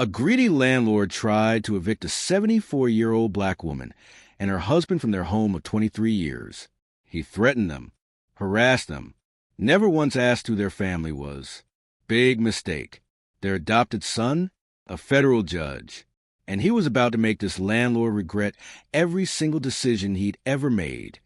A greedy landlord tried to evict a 74-year-old black woman and her husband from their home of 23 years. He threatened them, harassed them, never once asked who their family was. Big mistake. Their adopted son, a federal judge. And he was about to make this landlord regret every single decision he'd ever made.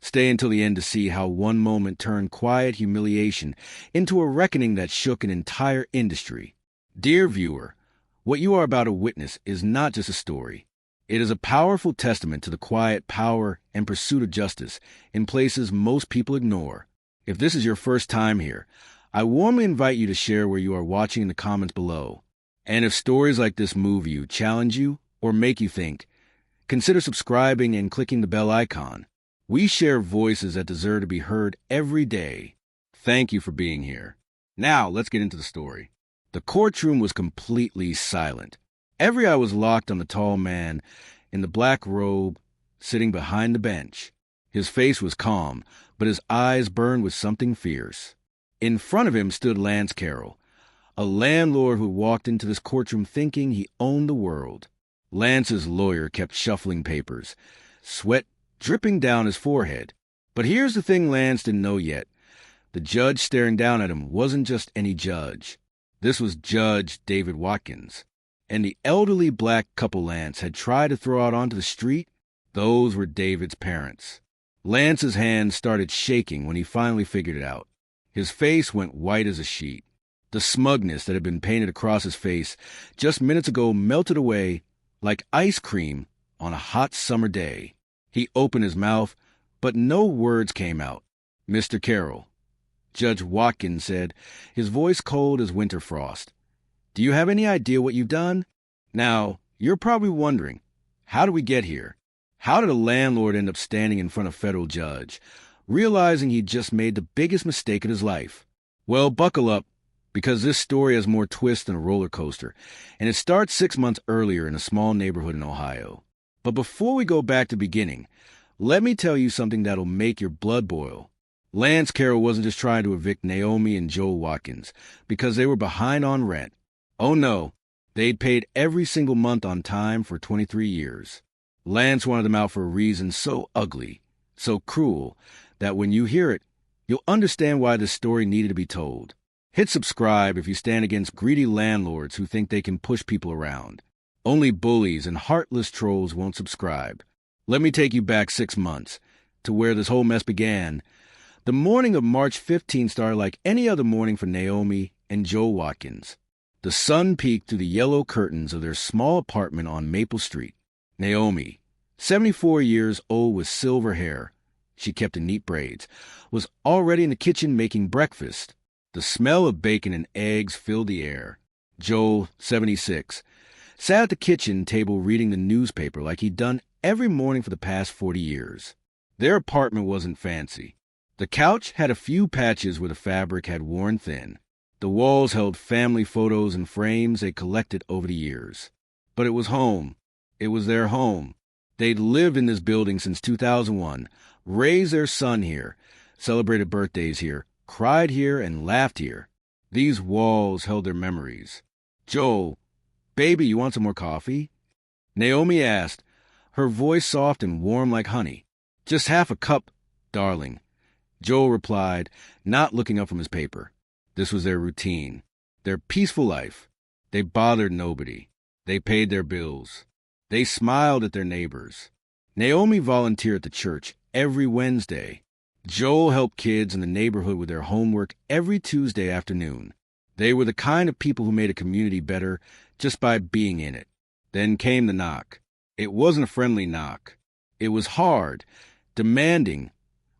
Stay until the end to see how one moment turned quiet humiliation into a reckoning that shook an entire industry. Dear viewer, what you are about to witness is not just a story. It is a powerful testament to the quiet power and pursuit of justice in places most people ignore. If this is your first time here, I warmly invite you to share where you are watching in the comments below. And if stories like this move you, challenge you, or make you think, consider subscribing and clicking the bell icon. We share voices that deserve to be heard every day. Thank you for being here. Now, let's get into the story. The courtroom was completely silent. Every eye was locked on the tall man in the black robe sitting behind the bench. His face was calm, but his eyes burned with something fierce. In front of him stood Lance Carroll, a landlord who walked into this courtroom thinking he owned the world. Lance's lawyer kept shuffling papers, sweat dripping down his forehead. But here's the thing Lance didn't know yet. The judge staring down at him wasn't just any judge. This was Judge David Watkins. And the elderly black couple Lance had tried to throw out onto the street, those were David's parents. Lance's hands started shaking when he finally figured it out. His face went white as a sheet. The smugness that had been painted across his face just minutes ago melted away like ice cream on a hot summer day. He opened his mouth, but no words came out. Mr. Carroll, Judge Watkins said, his voice cold as winter frost. Do you have any idea what you've done? Now, you're probably wondering, how did we get here? How did a landlord end up standing in front of a federal judge, realizing he'd just made the biggest mistake of his life? Well, buckle up, because this story has more twists than a roller coaster, and it starts 6 months earlier in a small neighborhood in Ohio. But before we go back to the beginning, let me tell you something that'll make your blood boil. Lance Carroll wasn't just trying to evict Naomi and Joel Watkins because they were behind on rent. Oh no, they'd paid every single month on time for 23 years. Lance wanted them out for a reason so ugly, so cruel, that when you hear it, you'll understand why this story needed to be told. Hit subscribe if you stand against greedy landlords who think they can push people around. Only bullies and heartless trolls won't subscribe. Let me take you back 6 months to where this whole mess began. The morning of March 15 started like any other morning for Naomi and Joel Watkins. The sun peeked through the yellow curtains of their small apartment on Maple Street. Naomi, 74 years old with silver hair, she kept in neat braids, was already in the kitchen making breakfast. The smell of bacon and eggs filled the air. Joel, 76, sat at the kitchen table reading the newspaper like he'd done every morning for the past 40 years. Their apartment wasn't fancy. The couch had a few patches where the fabric had worn thin. The walls held family photos and frames they collected over the years. But it was home. It was their home. They'd lived in this building since 2001, raised their son here, celebrated birthdays here, cried here, and laughed here. These walls held their memories. Joel, baby, you want some more coffee? Naomi asked, her voice soft and warm like honey. Just half a cup, darling. Joel replied, not looking up from his paper. This was their routine, their peaceful life. They bothered nobody. They paid their bills. They smiled at their neighbors. Naomi volunteered at the church every Wednesday. Joel helped kids in the neighborhood with their homework every Tuesday afternoon. They were the kind of people who made a community better just by being in it. Then came the knock. It wasn't a friendly knock. It was hard, demanding,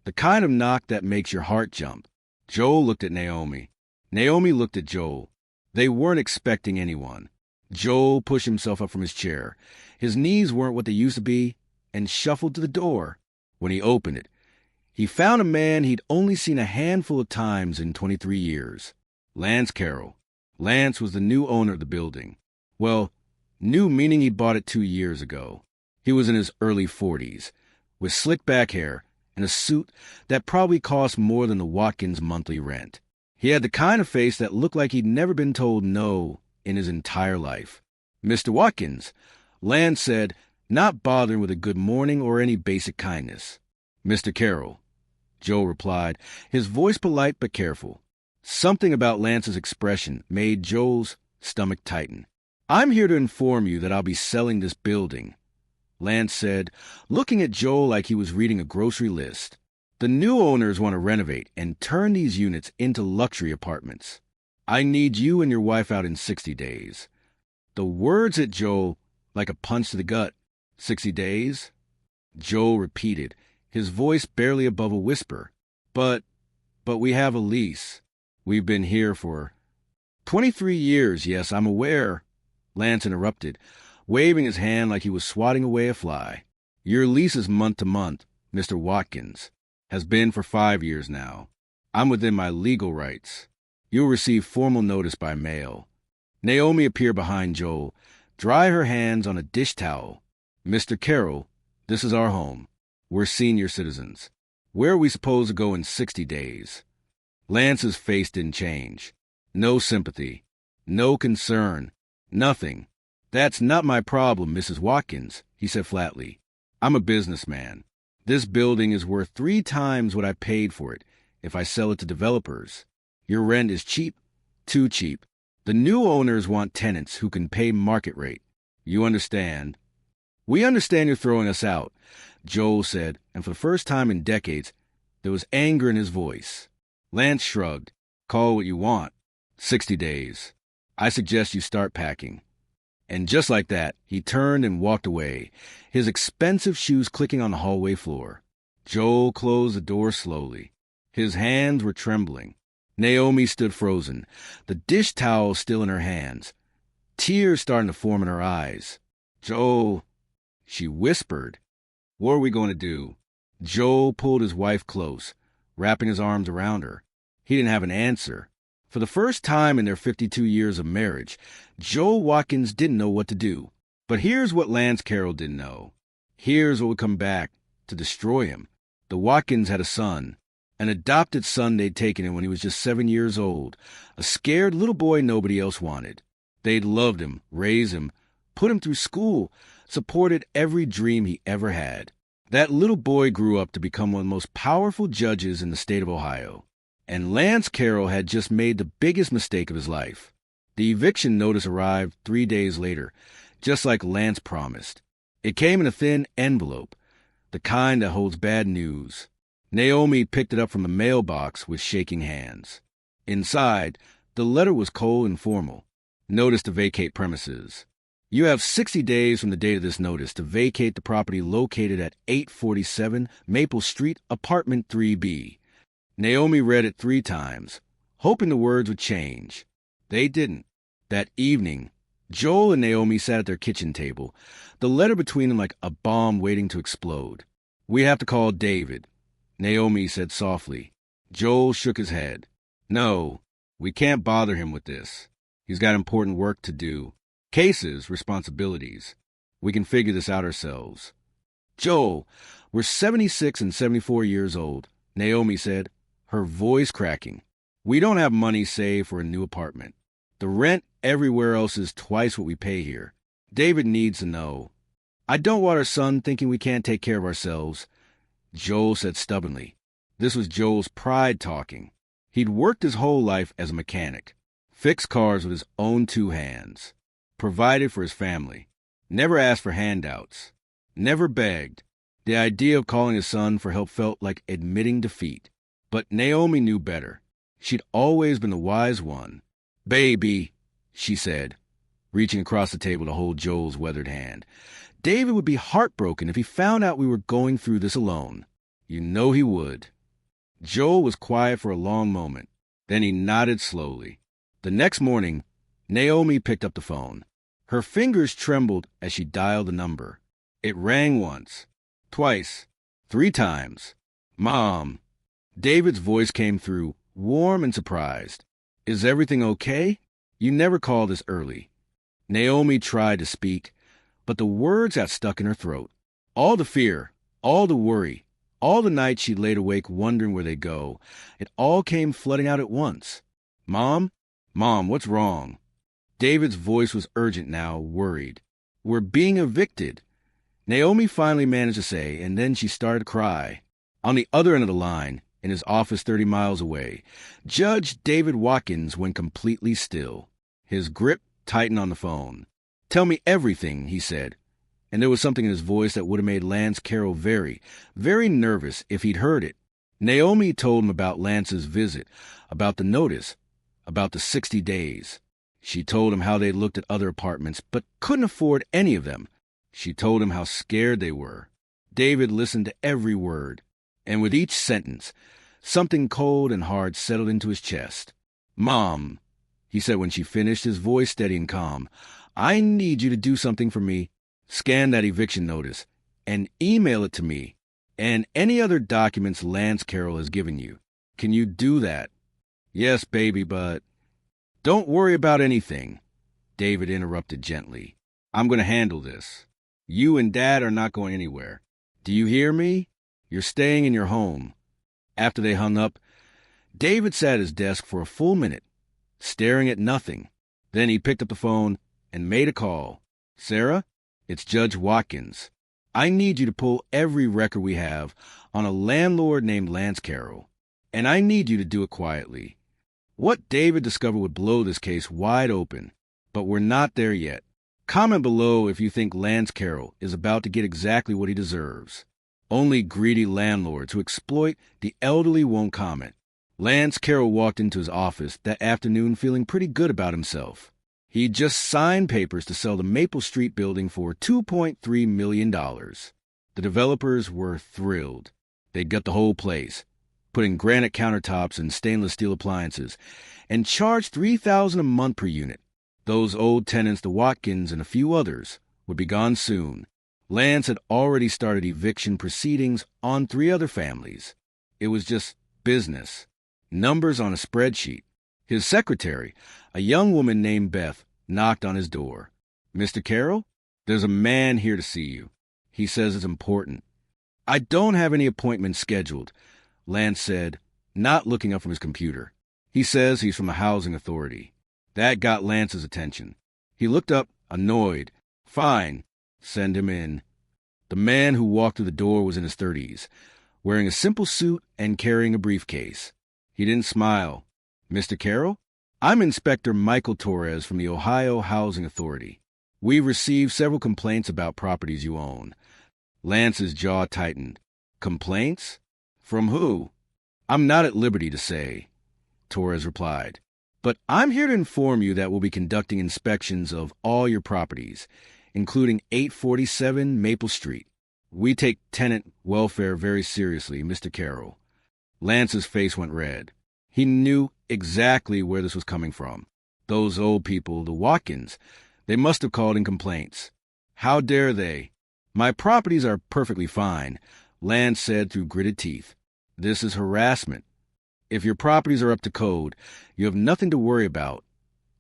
the kind of knock that makes your heart jump. Joel looked at Naomi. Naomi looked at Joel. They weren't expecting anyone. Joel pushed himself up from his chair. His knees weren't what they used to be, and shuffled to the door. When he opened it, he found a man he'd only seen a handful of times in 23 years. Lance Carroll. Lance was the new owner of the building. Well, new meaning he bought it 2 years ago. He was in his early 40s, with slick back hair and a suit that probably cost more than the Watkins' monthly rent. He had the kind of face that looked like he'd never been told no in his entire life. Mr. Watkins, Lance said, not bothering with a good morning or any basic kindness. Mr. Carroll, Joel replied, his voice polite but careful. Something about Lance's expression made Joel's stomach tighten. I'm here to inform you that I'll be selling this building, Lance said, looking at Joel like he was reading a grocery list. The new owners want to renovate and turn these units into luxury apartments. I need you and your wife out in 60 days. The words hit Joel like a punch to the gut. 60 days? Joel repeated, his voice barely above a whisper. But we have a lease. We've been here for 23 years, yes, I'm aware, Lance interrupted, waving his hand like he was swatting away a fly. Your lease is month to month, Mr. Watkins. Has been for 5 years now. I'm within my legal rights. You'll receive formal notice by mail. Naomi appeared behind Joel, dry her hands on a dish towel. Mr. Carroll, this is our home. We're senior citizens. Where are we supposed to go in 60 days? Lance's face didn't change. No sympathy. No concern. Nothing. That's not my problem, Mrs. Watkins, he said flatly. I'm a businessman. This building is worth 3 times what I paid for it if I sell it to developers. Your rent is cheap, too cheap. The new owners want tenants who can pay market rate. You understand? We understand you're throwing us out, Joel said, and for the first time in decades, there was anger in his voice. Lance shrugged. Call it what you want. 60 days. I suggest you start packing. And just like that, he turned and walked away, his expensive shoes clicking on the hallway floor. Joel closed the door slowly. His hands were trembling. Naomi stood frozen, the dish towel still in her hands, tears starting to form in her eyes. Joel, she whispered. What are we going to do? Joel pulled his wife close, wrapping his arms around her. He didn't have an answer. For the first time in their 52 years of marriage, Joel Watkins didn't know what to do. But here's what Lance Carroll didn't know. Here's what would come back to destroy him. The Watkins had a son, an adopted son they'd taken in when he was just 7 years old, a scared little boy nobody else wanted. They'd loved him, raised him, put him through school, supported every dream he ever had. That little boy grew up to become one of the most powerful judges in the state of Ohio. And Lance Carroll had just made the biggest mistake of his life. The eviction notice arrived 3 days later, just like Lance promised. It came in a thin envelope, the kind that holds bad news. Naomi picked it up from the mailbox with shaking hands. Inside, the letter was cold and formal. Notice to vacate premises. You have 60 days from the date of this notice to vacate the property located at 847 Maple Street, Apartment 3B. Naomi read it 3 times, hoping the words would change. They didn't. That evening, Joel and Naomi sat at their kitchen table, the letter between them like a bomb waiting to explode. We have to call David, Naomi said softly. Joel shook his head. No, we can't bother him with this. He's got important work to do. Cases, responsibilities. We can figure this out ourselves. Joel, we're 76 and 74 years old, Naomi said, her voice cracking. We don't have money saved for a new apartment. The rent everywhere else is twice what we pay here. David needs to know. I don't want our son thinking we can't take care of ourselves, Joel said stubbornly. This was Joel's pride talking. He'd worked his whole life as a mechanic, fixed cars with his own 2 hands, provided for his family, never asked for handouts, never begged. The idea of calling his son for help felt like admitting defeat. But Naomi knew better. She'd always been the wise one. Baby, she said, reaching across the table to hold Joel's weathered hand. David would be heartbroken if he found out we were going through this alone. You know he would. Joel was quiet for a long moment. Then he nodded slowly. The next morning, Naomi picked up the phone. Her fingers trembled as she dialed the number. It rang once, twice, 3 times. Mom. David's voice came through, warm and surprised. Is everything okay? You never called this early. Naomi tried to speak, but the words got stuck in her throat. All the fear, all the worry, all the nights she laid awake wondering where they'd go, it all came flooding out at once. Mom, what's wrong? David's voice was urgent now, worried. "We're being evicted," Naomi finally managed to say, and then she started to cry. On the other end of the line, in his office 30 miles away, Judge David Watkins went completely still. His grip tightened on the phone. "Tell me everything," he said. And there was something in his voice that would have made Lance Carroll very, very nervous if he'd heard it. Naomi told him about Lance's visit, about the notice, about the 60 days. She told him how they'd looked at other apartments, but couldn't afford any of them. She told him how scared they were. David listened to every word, and with each sentence, something cold and hard settled into his chest. "Mom," he said when she finished, his voice steady and calm, "I need you to do something for me. Scan that eviction notice and email it to me and any other documents Lance Carroll has given you. Can you do that?" "Yes, baby, but—" "Don't worry about anything," David interrupted gently. "I'm going to handle this. You and Dad are not going anywhere. Do you hear me? You're staying in your home." After they hung up, David sat at his desk for a full minute, staring at nothing. Then he picked up the phone and made a call. "Sarah, it's Judge Watkins. I need you to pull every record we have on a landlord named Lance Carroll, and I need you to do it quietly. What David discovered would blow this case wide open, but we're not there yet. Comment below if you think Lance Carroll is about to get exactly what he deserves. Only greedy landlords who exploit the elderly won't comment." Lance Carroll walked into his office that afternoon feeling pretty good about himself. He'd just signed papers to sell the Maple Street building for $2.3 million. The developers were thrilled. They'd got the whole place, put in granite countertops and stainless steel appliances, and charged $3,000 a month per unit. Those old tenants, the Watkins and a few others, would be gone soon. Lance had already started eviction proceedings on 3 other families. It was just business. Numbers on a spreadsheet. His secretary, a young woman named Beth, knocked on his door. "Mr. Carroll, there's a man here to see you. He says it's important." "I don't have any appointments scheduled," Lance said, not looking up from his computer. "He says he's from the housing authority." That got Lance's attention. He looked up, annoyed. "Fine, send him in." The man who walked through the door was in his 30s, wearing a simple suit and carrying a briefcase. He didn't smile. "Mr. Carroll, I'm Inspector Michael Torres from the Ohio Housing Authority. We've received several complaints about properties you own." Lance's jaw tightened. "Complaints? From who?" "I'm not at liberty to say," Torres replied. "But I'm here to inform you that we'll be conducting inspections of all your properties, including 847 Maple Street. We take tenant welfare very seriously, Mr. Carroll." Lance's face went red. He knew exactly where this was coming from. Those old people, the Watkins, they must have called in complaints. "How dare they?" "My properties are perfectly fine," Lance said through gritted teeth. "This is harassment. If your properties are up to code, you have nothing to worry about,"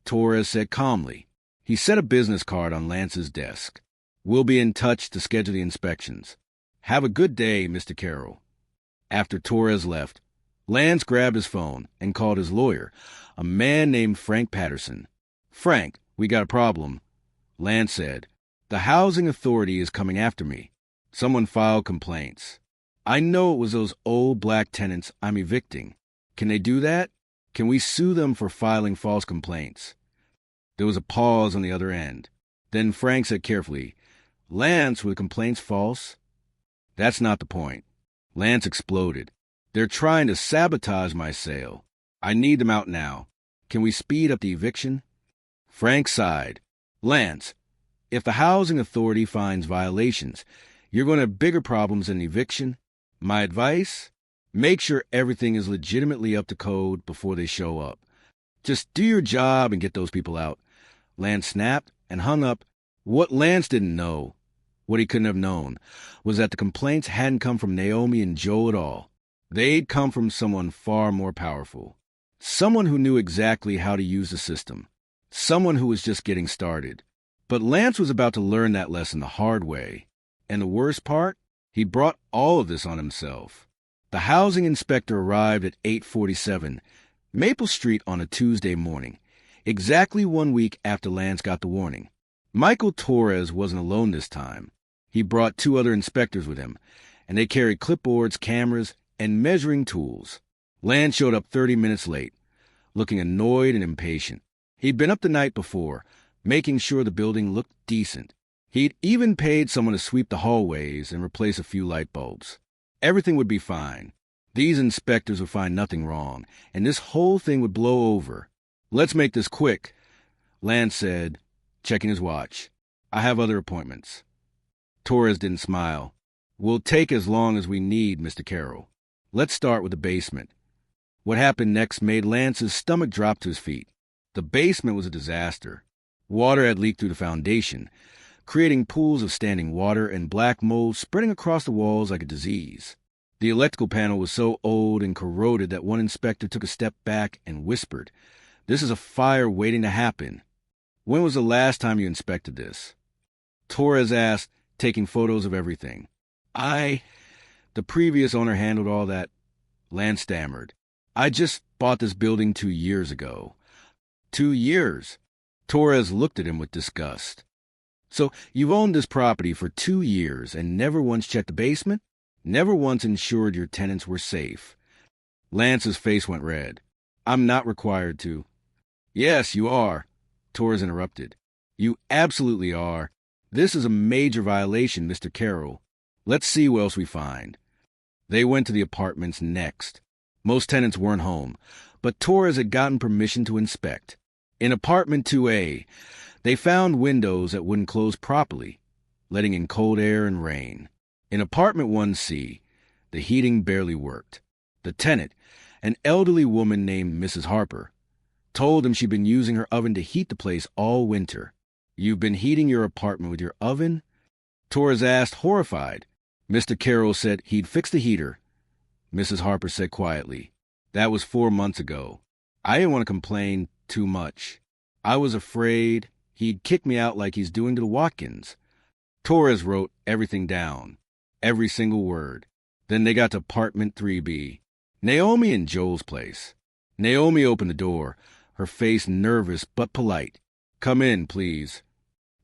Torres said calmly. He set a business card on Lance's desk. "We'll be in touch to schedule the inspections. Have a good day, Mr. Carroll." After Torres left, Lance grabbed his phone and called his lawyer, a man named Frank Patterson. "Frank, we got a problem," Lance said. "The housing authority is coming after me. Someone filed complaints. I know it was those old black tenants I'm evicting. Can they do that? Can we sue them for filing false complaints?" There was a pause on the other end. Then Frank said carefully, "Lance, were the complaints false?" "That's not the point." Lance exploded. "They're trying to sabotage my sale. I need them out now. Can we speed up the eviction?" Frank sighed. "Lance, if the housing authority finds violations, you're going to have bigger problems than eviction. My advice? Make sure everything is legitimately up to code before they show up. Just do your job and get those people out." Lance snapped and hung up. What Lance didn't know, what he couldn't have known, was that the complaints hadn't come from Naomi and Joel at all. They'd come from someone far more powerful. Someone who knew exactly how to use the system. Someone who was just getting started. But Lance was about to learn that lesson the hard way. And the worst part? He brought all of this on himself. The housing inspector arrived at 847 Maple Street on a Tuesday morning. exactly 1 week after Lance got the warning. Michael Torres wasn't alone this time. He brought 2 other inspectors with him, and they carried clipboards, cameras, and measuring tools. Lance showed up 30 minutes late, looking annoyed and impatient. He'd been up the night before, making sure the building looked decent. He'd even paid someone to sweep the hallways and replace a few light bulbs. Everything would be fine. These inspectors would find nothing wrong, and this whole thing would blow over. "Let's make this quick," Lance said, checking his watch. "I have other appointments." Torres didn't smile. "We'll take as long as we need, Mr. Carroll. Let's start with the basement." What happened next made Lance's stomach drop to his feet. The basement was a disaster. Water had leaked through the foundation, creating pools of standing water and black mold spreading across the walls like a disease. The electrical panel was so old and corroded that one inspector took a step back and whispered, "This is a fire waiting to happen." "When was the last time you inspected this?" Torres asked, taking photos of everything. The previous owner handled all that," Lance stammered. "I just bought this building 2 years ago." 2 years? Torres looked at him with disgust. "So you've owned this property for 2 years and never once checked the basement? Never once ensured your tenants were safe?" Lance's face went red. "I'm not required to." "Yes, you are," Torres interrupted. "You absolutely are. This is a major violation, Mr. Carroll. Let's see what else we find." They went to the apartments next. Most tenants weren't home, but Torres had gotten permission to inspect. In apartment 2A, they found windows that wouldn't close properly, letting in cold air and rain. In apartment 1C, the heating barely worked. The tenant, an elderly woman named Mrs. Harper, told him she'd been using her oven to heat the place all winter. "You've been heating your apartment with your oven?" Torres asked, horrified. Mr. Carroll said he'd fixed the heater. Mrs. Harper said quietly, "That was 4 months ago. I didn't want to complain too much. I was afraid he'd kick me out like he's doing to the Watkins." Torres wrote everything down, every single word. Then they got to apartment 3B, Naomi and Joel's place. Naomi opened the door, her face nervous but polite. "Come in, please."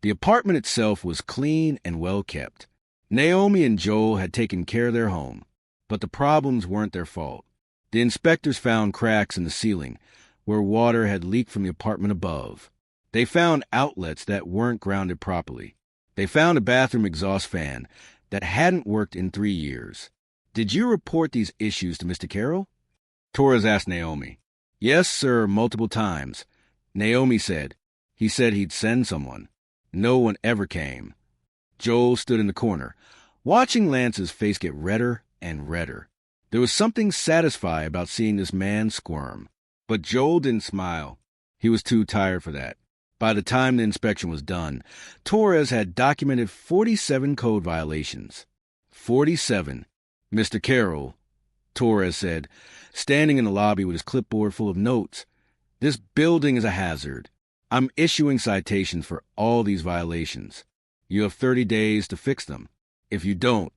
The apartment itself was clean and well kept. Naomi and Joel had taken care of their home, but the problems weren't their fault. The inspectors found cracks in the ceiling, where water had leaked from the apartment above. They found outlets that weren't grounded properly. They found a bathroom exhaust fan that hadn't worked in 3 years. "Did you report these issues to Mr. Carroll?" Torres asked Naomi. "Yes, sir, multiple times." Naomi said, "He said he'd send someone. No one ever came." Joel stood in the corner, watching Lance's face get redder and redder. There was something satisfying about seeing this man squirm. But Joel didn't smile. He was too tired for that. By the time the inspection was done, Torres had documented 47 code violations. 47. "Mr. Carroll," Torres said, standing in the lobby with his clipboard full of notes, "this building is a hazard. I'm issuing citations for all these violations. You have 30 days to fix them. If you don't,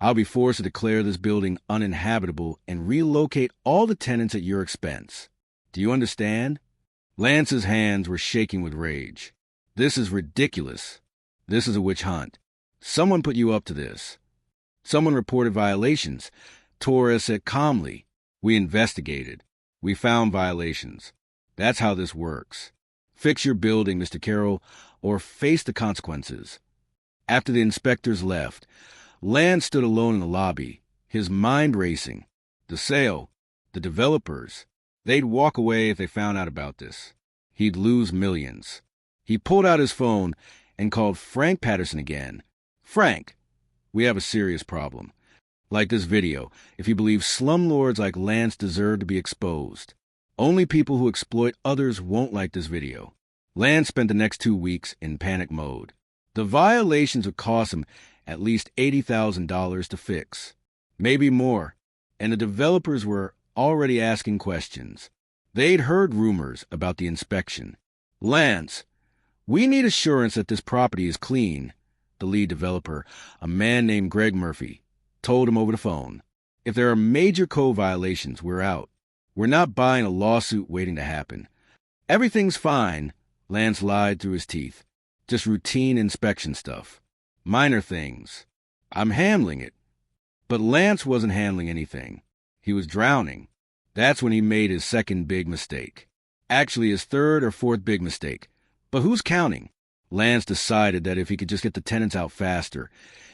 I'll be forced to declare this building uninhabitable and relocate all the tenants at your expense. Do you understand?" Lance's hands were shaking with rage. "This is ridiculous. This is a witch hunt. Someone put you up to this." "Someone reported violations," Torres said calmly. "We investigated. We found violations. That's how this works. Fix your building, Mr. Carroll, or face the consequences." After the inspectors left, Lance stood alone in the lobby, his mind racing. The sale, the developers, they'd walk away if they found out about this. He'd lose millions. He pulled out his phone and called Frank Patterson again. "Frank, we have a serious problem. Like this video, if you believe slumlords like Lance deserve to be exposed. Only people who exploit others won't like this video." Lance spent the next 2 weeks in panic mode. The violations would cost him at least $80,000 to fix, maybe more, and the developers were already asking questions. They'd heard rumors about the inspection. "Lance, we need assurance that this property is clean," the lead developer, a man named Greg Murphy, told him over the phone. "If there are major code violations, we're out. We're not buying a lawsuit waiting to happen." Everything's fine, Lance lied through his teeth. Just routine inspection stuff. Minor things. I'm handling it. But Lance wasn't handling anything. He was drowning. That's when he made his second big mistake. Actually, his third or fourth big mistake. But who's counting? Lance decided that if he could just get the tenants out faster,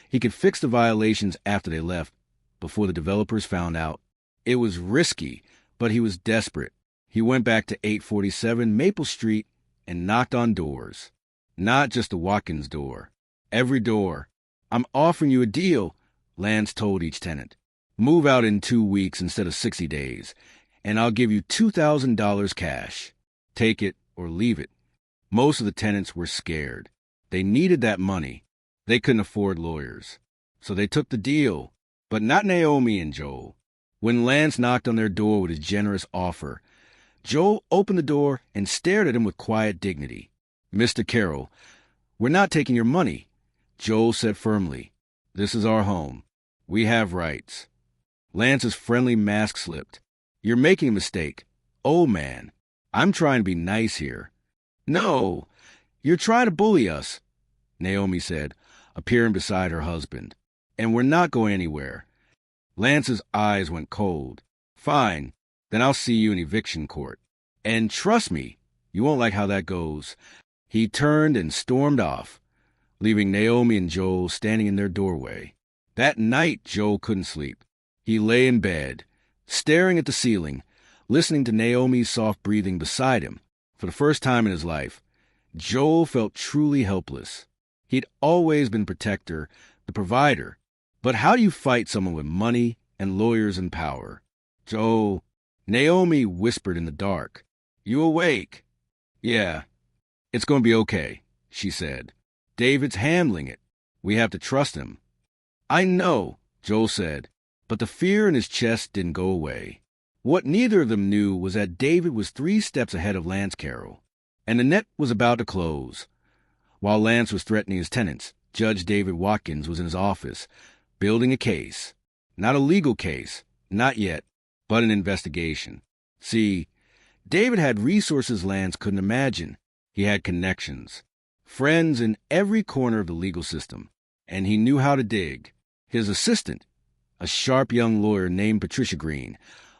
he could fix the violations after they left, before the developers found out. It was risky, but he was desperate. He went back to 847 Maple Street and knocked on doors. Not just the Watkins door. Every door. I'm offering you a deal, Lance told each tenant. Move out in 2 weeks instead of 60 days, and I'll give you $2,000 cash. Take it or leave it. Most of the tenants were scared. They needed that money. They couldn't afford lawyers. So they took the deal, but not Naomi and Joel. When Lance knocked on their door with his generous offer, Joel opened the door and stared at him with quiet dignity. Mr. Carroll, we're not taking your money, Joel said firmly. This is our home. We have rights. Lance's friendly mask slipped. You're making a mistake. Old man, I'm trying to be nice here. No, you're trying to bully us, Naomi said, appearing beside her husband. And we're not going anywhere. Lance's eyes went cold. Fine, then I'll see you in eviction court. And trust me, you won't like how that goes. He turned and stormed off, leaving Naomi and Joel standing in their doorway. That night, Joel couldn't sleep. He lay in bed, staring at the ceiling, listening to Naomi's soft breathing beside him. For the first time in his life, Joel felt truly helpless. He'd always been protector, the provider. But how do you fight someone with money and lawyers and power? Joel, Naomi whispered in the dark. You awake? Yeah. It's going to be okay, she said. David's handling it. We have to trust him. I know, Joel said, but the fear in his chest didn't go away. What neither of them knew was that David was 3 steps ahead of Lance Carroll, and the net was about to close. While Lance was threatening his tenants, Judge David Watkins was in his office, building a case. Not a legal case, not yet, but an investigation. See, David had resources Lance couldn't imagine. He had connections, friends in every corner of the legal system, and he knew how to dig. His assistant, a sharp young lawyer named Patricia Green,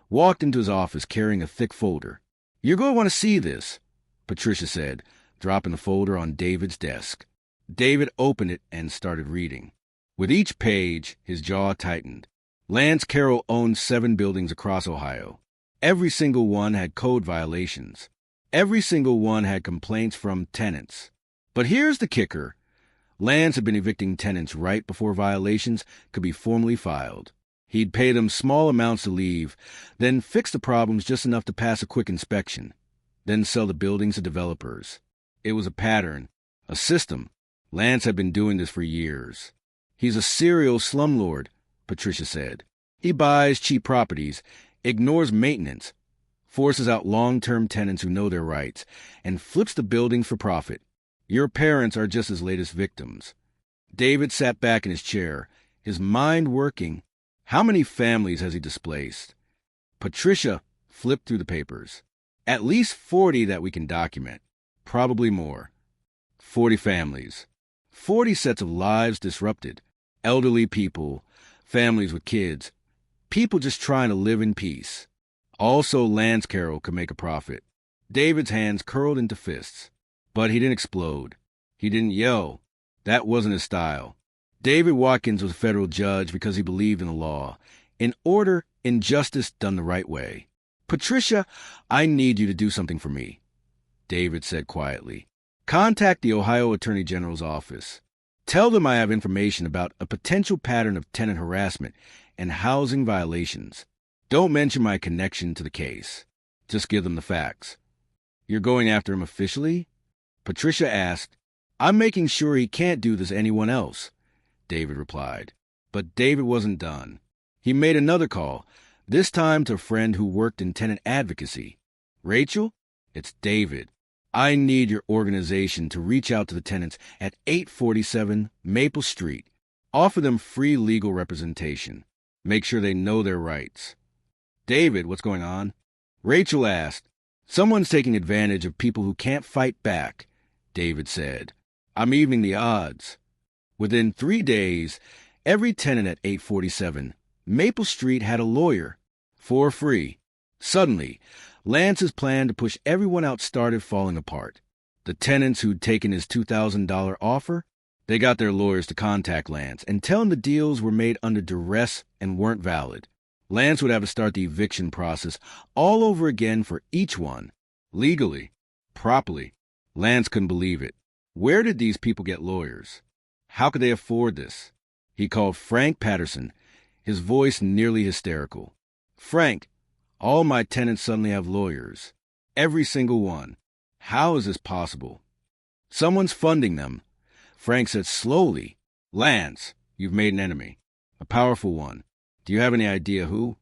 walked into his office carrying a thick folder. You're going to want to see this, Patricia said, dropping the folder on David's desk. David opened it and started reading. With each page, his jaw tightened. Lance Carroll owned 7 buildings across Ohio. Every single one had code violations. Every single one had complaints from tenants. But here's the kicker. Lance had been evicting tenants right before violations could be formally filed. He'd pay them small amounts to leave, then fix the problems just enough to pass a quick inspection, then sell the buildings to developers. It was a pattern, a system. Lance had been doing this for years. He's a serial slumlord, Patricia said. He buys cheap properties, ignores maintenance, forces out long-term tenants who know their rights, and flips the buildings for profit. Your parents are just his latest victims. David sat back in his chair, his mind working. How many families has he displaced? Patricia flipped through the papers. At least 40 that we can document. Probably more. 40 families. 40 sets of lives disrupted. Elderly people, families with kids, people just trying to live in peace. Also, Lance Carroll could make a profit. David's hands curled into fists. But he didn't explode. He didn't yell. That wasn't his style. David Watkins was a federal judge because he believed in the law, in order, in justice done the right way. Patricia, I need you to do something for me, David said quietly. Contact the Ohio Attorney General's office. Tell them I have information about a potential pattern of tenant harassment and housing violations. Don't mention my connection to the case. Just give them the facts. You're going after him officially? Patricia asked. I'm making sure he can't do this to anyone else, David replied. But David wasn't done. He made another call, this time to a friend who worked in tenant advocacy. Rachel, it's David. I need your organization to reach out to the tenants at 847 Maple Street. Offer them free legal representation. Make sure they know their rights. David, what's going on? Rachel asked. Someone's taking advantage of people who can't fight back, David said. I'm evening the odds. Within 3 days, every tenant at 847 Maple Street had a lawyer, for free. Suddenly, Lance's plan to push everyone out started falling apart. The tenants who'd taken his $2,000 offer, they got their lawyers to contact Lance and tell him the deals were made under duress and weren't valid. Lance would have to start the eviction process all over again for each one, legally, properly. Lance couldn't believe it. Where did these people get lawyers? How could they afford this? He called Frank Patterson, his voice nearly hysterical. Frank, all my tenants suddenly have lawyers. Every single one. How is this possible? Someone's funding them. Frank said slowly, Lance, you've made an enemy. A powerful one. Do you have any idea who?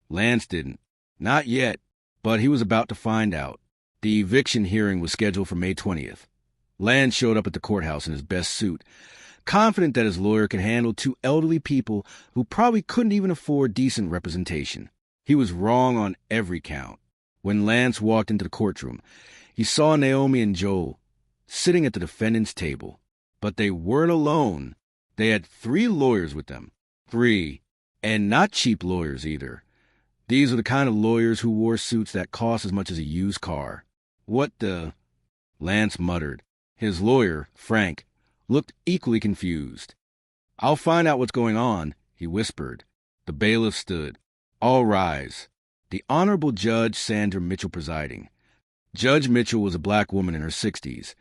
Lance didn't. Not yet, but he was about to find out. The eviction hearing was scheduled for May 20th. Lance showed up at the courthouse in his best suit, confident that his lawyer could handle 2 elderly people who probably couldn't even afford decent representation. He was wrong on every count. When Lance walked into the courtroom, he saw Naomi and Joel sitting at the defendant's table. But they weren't alone. They had 3 lawyers with them. 3. And not cheap lawyers either. These were the kind of lawyers who wore suits that cost as much as a used car. What the? Lance muttered. His lawyer, Frank, looked equally confused. I'll find out what's going on, he whispered. The bailiff stood. All rise. The Honorable Judge Sandra Mitchell presiding. Judge Mitchell was a black woman in her 60s,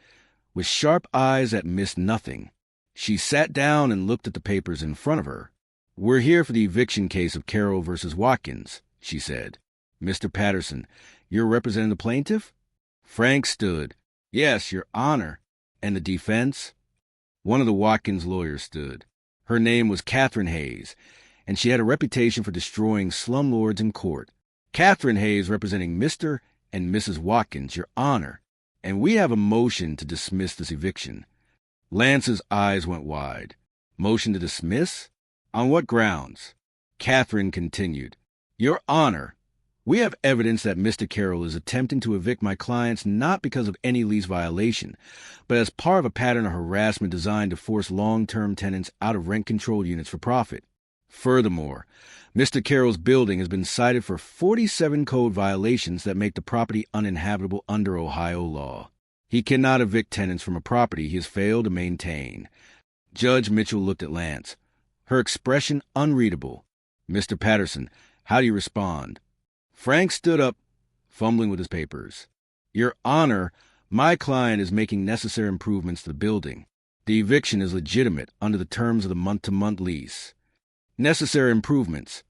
with sharp eyes that missed nothing. She sat down and looked at the papers in front of her. We're here for the eviction case of Carroll versus Watkins, she said. Mr. Patterson, you're representing the plaintiff? Frank stood. Yes, Your Honor. And the defense? One of the Watkins lawyers stood. Her name was Catherine Hayes, and she had a reputation for destroying slumlords in court. Catherine Hayes representing Mr. and Mrs. Watkins, Your Honor, and we have a motion to dismiss this eviction. Lance's eyes went wide. Motion to dismiss? On what grounds? Catherine continued. Your Honor, we have evidence that Mr. Carroll is attempting to evict my clients not because of any lease violation, but as part of a pattern of harassment designed to force long-term tenants out of rent-controlled units for profit. Furthermore, Mr. Carroll's building has been cited for 47 code violations that make the property uninhabitable under Ohio law. He cannot evict tenants from a property he has failed to maintain. Judge Mitchell looked at Lance, her expression unreadable. Mr. Patterson, how do you respond? Frank stood up, fumbling with his papers. Your Honor, my client is making necessary improvements to the building. The eviction is legitimate under the terms of the month-to-month lease. Necessary improvements,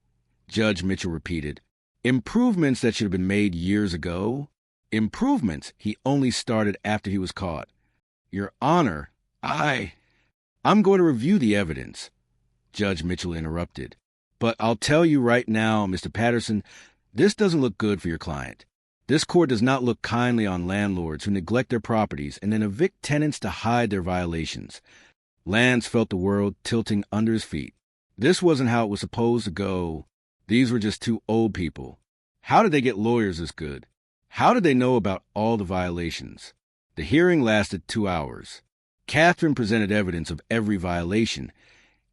Judge Mitchell repeated. Improvements that should have been made years ago? Improvements he only started after he was caught. Your Honor, I'm going to review the evidence, Judge Mitchell interrupted. But I'll tell you right now, Mr. Patterson, this doesn't look good for your client. This court does not look kindly on landlords who neglect their properties and then evict tenants to hide their violations. Lance felt the world tilting under his feet. This wasn't how it was supposed to go. These were just 2 old people. How did they get lawyers this good? How did they know about all the violations? The hearing lasted 2 hours. Catherine presented evidence of every violation,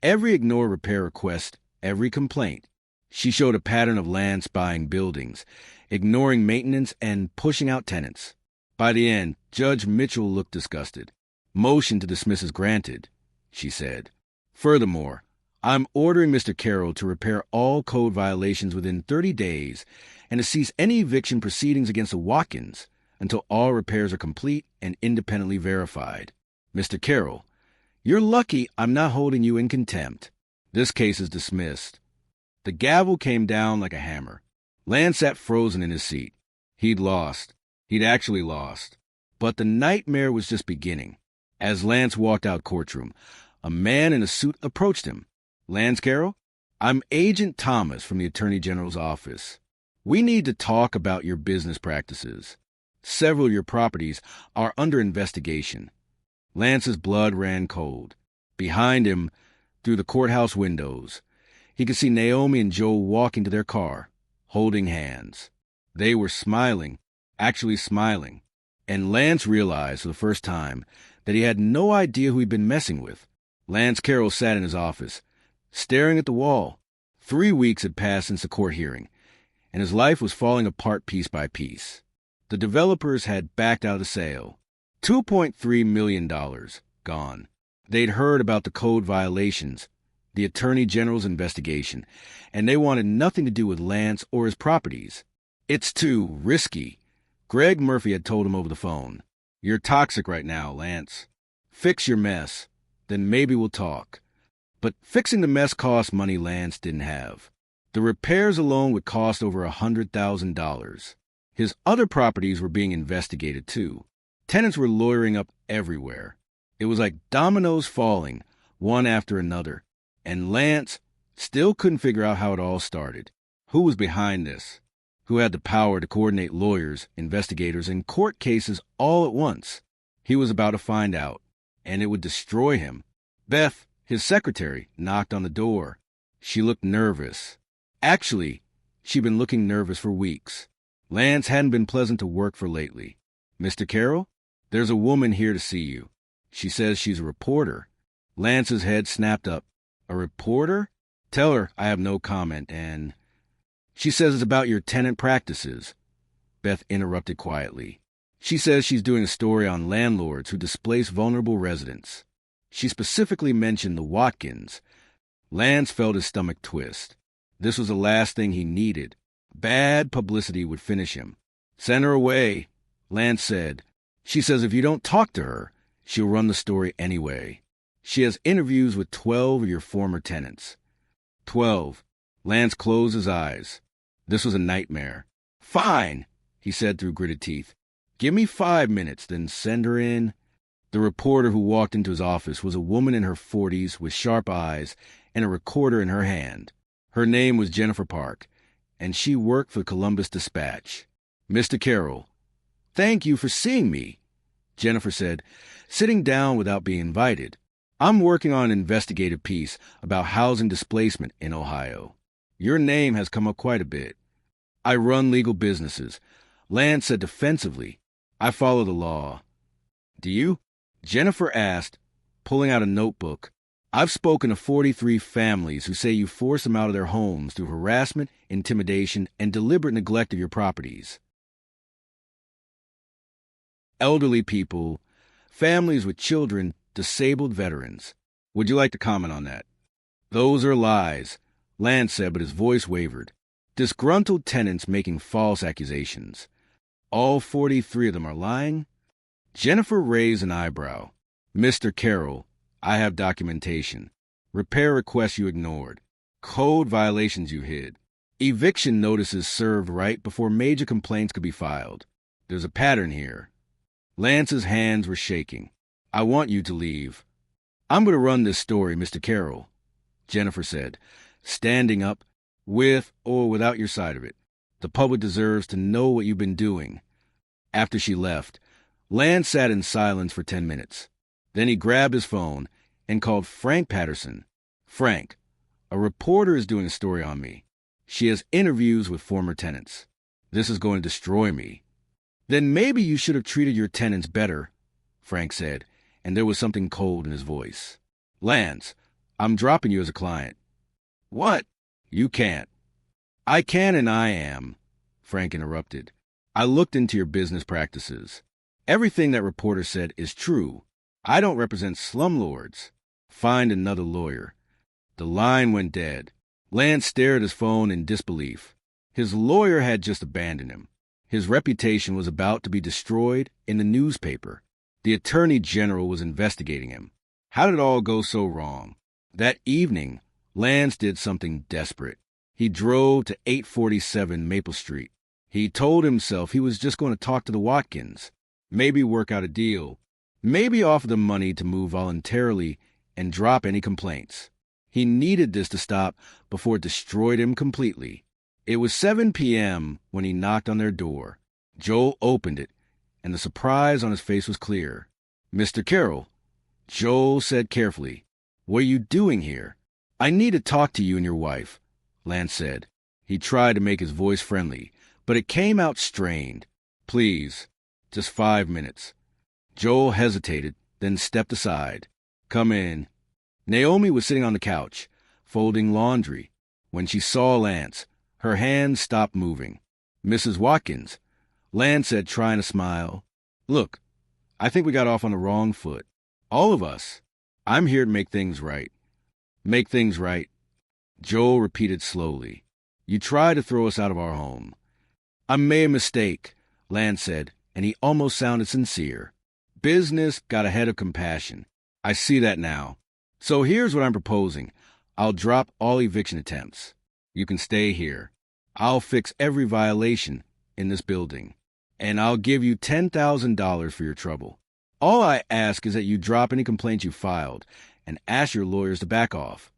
every ignore repair request, every complaint. She showed a pattern of Lance buying buildings, ignoring maintenance, and pushing out tenants. By the end, Judge Mitchell looked disgusted. Motion to dismiss is granted, she said. Furthermore, I'm ordering Mr. Carroll to repair all code violations within 30 days and to cease any eviction proceedings against the Watkins until all repairs are complete and independently verified. Mr. Carroll, you're lucky I'm not holding you in contempt. This case is dismissed. The gavel came down like a hammer. Lance sat frozen in his seat. He'd lost. He'd actually lost. But the nightmare was just beginning. As Lance walked out courtroom, a man in a suit approached him. Lance Carroll? I'm Agent Thomas from the Attorney General's office. We need to talk about your business practices. Several of your properties are under investigation. Lance's blood ran cold. Behind him, through the courthouse windows, he could see Naomi and Joel walking to their car, holding hands. They were smiling, actually smiling. And Lance realized for the first time that he had no idea who he'd been messing with. Lance Carroll sat in his office, staring at the wall. 3 weeks had passed since the court hearing, and his life was falling apart piece by piece. The developers had backed out of the sale. $2.3 million gone. They'd heard about the code violations, the Attorney General's investigation, and they wanted nothing to do with Lance or his properties. It's too risky. Greg Murphy had told him over the phone. You're toxic right now, Lance. Fix your mess, then maybe we'll talk. But fixing the mess cost money Lance didn't have. The repairs alone would cost over $100,000. His other properties were being investigated, too. Tenants were lawyering up everywhere. It was like dominoes falling, one after another. And Lance still couldn't figure out how it all started. Who was behind this? Who had the power to coordinate lawyers, investigators, and court cases all at once? He was about to find out, and it would destroy him. Beth, his secretary, knocked on the door. She looked nervous. Actually, she'd been looking nervous for weeks. Lance hadn't been pleasant to work for lately. Mr. Carroll, there's a woman here to see you. She says she's a reporter. Lance's head snapped up. A reporter? Tell her I have no comment, and... She says it's about your tenant practices. Beth interrupted quietly. She says she's doing a story on landlords who displace vulnerable residents. She specifically mentioned the Watkins. Lance felt his stomach twist. This was the last thing he needed. Bad publicity would finish him. Send her away, Lance said. She says if you don't talk to her, she'll run the story anyway. She has interviews with 12 of your former tenants. 12. Lance closed his eyes. This was a nightmare. Fine, he said through gritted teeth. Give me 5 minutes, then send her in. The reporter who walked into his office was a woman in her 40s with sharp eyes and a recorder in her hand. Her name was Jennifer Park, and she worked for the Columbus Dispatch. Mr. Carroll, thank you for seeing me, Jennifer said, sitting down without being invited. I'm working on an investigative piece about housing displacement in Ohio. Your name has come up quite a bit. I run legal businesses. Lance said defensively. I follow the law. Do you? Jennifer asked, pulling out a notebook. I've spoken to 43 families who say you force them out of their homes through harassment, intimidation, and deliberate neglect of your properties. Elderly people, families with children, disabled veterans. Would you like to comment on that? Those are lies, Lance said, but his voice wavered. Disgruntled tenants making false accusations. All 43 of them are lying? Jennifer raised an eyebrow. Mr. Carroll, I have documentation. Repair requests you ignored. Code violations you hid. Eviction notices served right before major complaints could be filed. There's a pattern here. Lance's hands were shaking. I want you to leave. I'm going to run this story, Mr. Carroll, Jennifer said, standing up, with or without your side of it. The public deserves to know what you've been doing. After she left, Lance sat in silence for 10 minutes. Then he grabbed his phone and called Frank Patterson. Frank, a reporter is doing a story on me. She has interviews with former tenants. This is going to destroy me. Then maybe you should have treated your tenants better, Frank said, and there was something cold in his voice. Lance, I'm dropping you as a client. What? You can't. I can and I am, Frank interrupted. I looked into your business practices. Everything that reporter said is true. I don't represent slumlords. Find another lawyer. The line went dead. Lance stared at his phone in disbelief. His lawyer had just abandoned him. His reputation was about to be destroyed in the newspaper. The Attorney General was investigating him. How did it all go so wrong? That evening, Lance did something desperate. He drove to 847 Maple Street. He told himself he was just going to talk to the Watkins, maybe work out a deal, maybe offer them money to move voluntarily and drop any complaints. He needed this to stop before it destroyed him completely. It was 7 p.m. when he knocked on their door. Joel opened it, and the surprise on his face was clear. Mr. Carroll, Joel said carefully, what are you doing here? I need to talk to you and your wife, Lance said. He tried to make his voice friendly, but it came out strained. Please, just 5 minutes. Joel hesitated, then stepped aside. Come in. Naomi was sitting on the couch, folding laundry. When she saw Lance, her hands stopped moving. Mrs. Watkins, Lance said, trying to smile. Look, I think we got off on the wrong foot. All of us. I'm here to make things right. Make things right. Joel repeated slowly. You tried to throw us out of our home. I made a mistake, Lance said, and he almost sounded sincere. Business got ahead of compassion. I see that now. So here's what I'm proposing. I'll drop all eviction attempts. You can stay here. I'll fix every violation in this building. And I'll give you $10,000 for your trouble. All I ask is that you drop any complaints you filed and ask your lawyers to back off.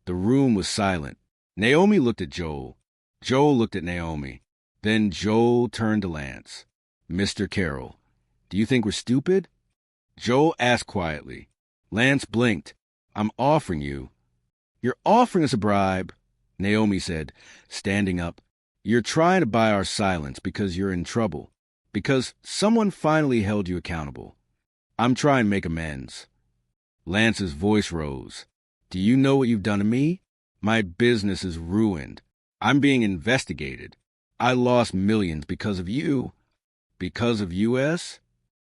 The room was silent. Naomi looked at Joel. Joel looked at Naomi. Then Joel turned to Lance. Mr. Carroll, do you think we're stupid? Joel asked quietly. Lance blinked. I'm offering you. You're offering us a bribe, Naomi said, standing up. You're trying to buy our silence because you're in trouble, because someone finally held you accountable. I'm trying to make amends. Lance's voice rose. Do you know what you've done to me? My business is ruined. I'm being investigated. I lost millions because of you. Because of US?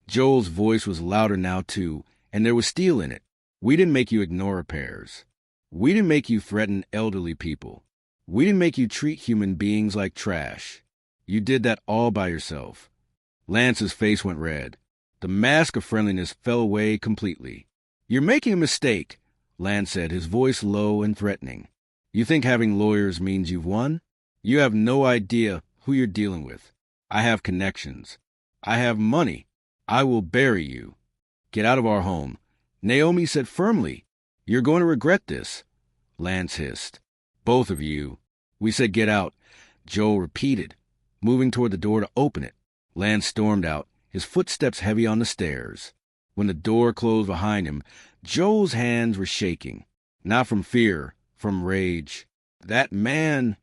Joel's voice was louder now, too, and there was steel in it. We didn't make you ignore repairs. We didn't make you threaten elderly people. We didn't make you treat human beings like trash. You did that all by yourself. Lance's face went red. The mask of friendliness fell away completely. You're making a mistake, Lance said, his voice low and threatening. You think having lawyers means you've won? You have no idea who you're dealing with. I have connections. I have money. I will bury you. Get out of our home. Naomi said firmly. You're going to regret this, Lance hissed. Both of you. We said get out, Joel repeated, moving toward the door to open it. Lance stormed out, his footsteps heavy on the stairs. When the door closed behind him, Joel's hands were shaking. Not from fear, from rage. That man...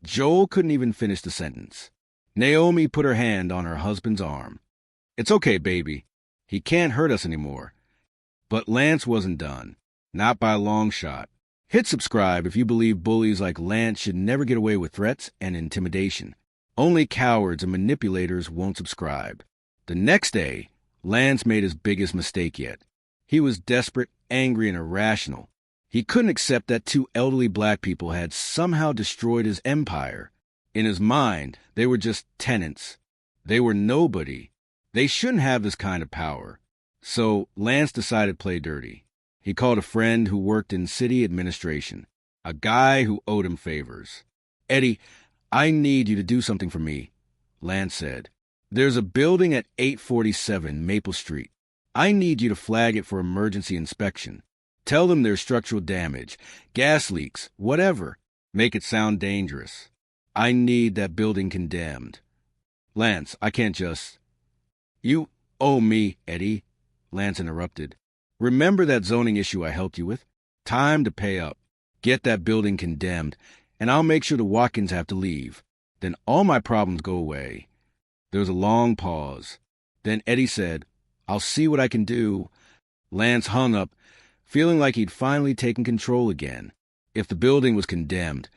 Joel couldn't even finish the sentence. Naomi put her hand on her husband's arm. It's okay, baby. He can't hurt us anymore. But Lance wasn't done. Not by a long shot. Hit subscribe if you believe bullies like Lance should never get away with threats and intimidation. Only cowards and manipulators won't subscribe. The next day, Lance made his biggest mistake yet. He was desperate, angry, and irrational. He couldn't accept that two elderly black people had somehow destroyed his empire. In his mind, they were just tenants. They were nobody. They shouldn't have this kind of power. So Lance decided to play dirty. He called a friend who worked in city administration, a guy who owed him favors. Eddie, I need you to do something for me, Lance said. There's a building at 847 Maple Street. I need you to flag it for emergency inspection. Tell them there's structural damage, gas leaks, whatever. Make it sound dangerous. I need that building condemned. Lance, I can't just... You owe me, Eddie, Lance interrupted. Remember that zoning issue I helped you with? Time to pay up. Get that building condemned, and I'll make sure the Watkins have to leave. Then all my problems go away. There was a long pause. Then Eddie said, I'll see what I can do. Lance hung up, feeling like he'd finally taken control again. If the building was condemned,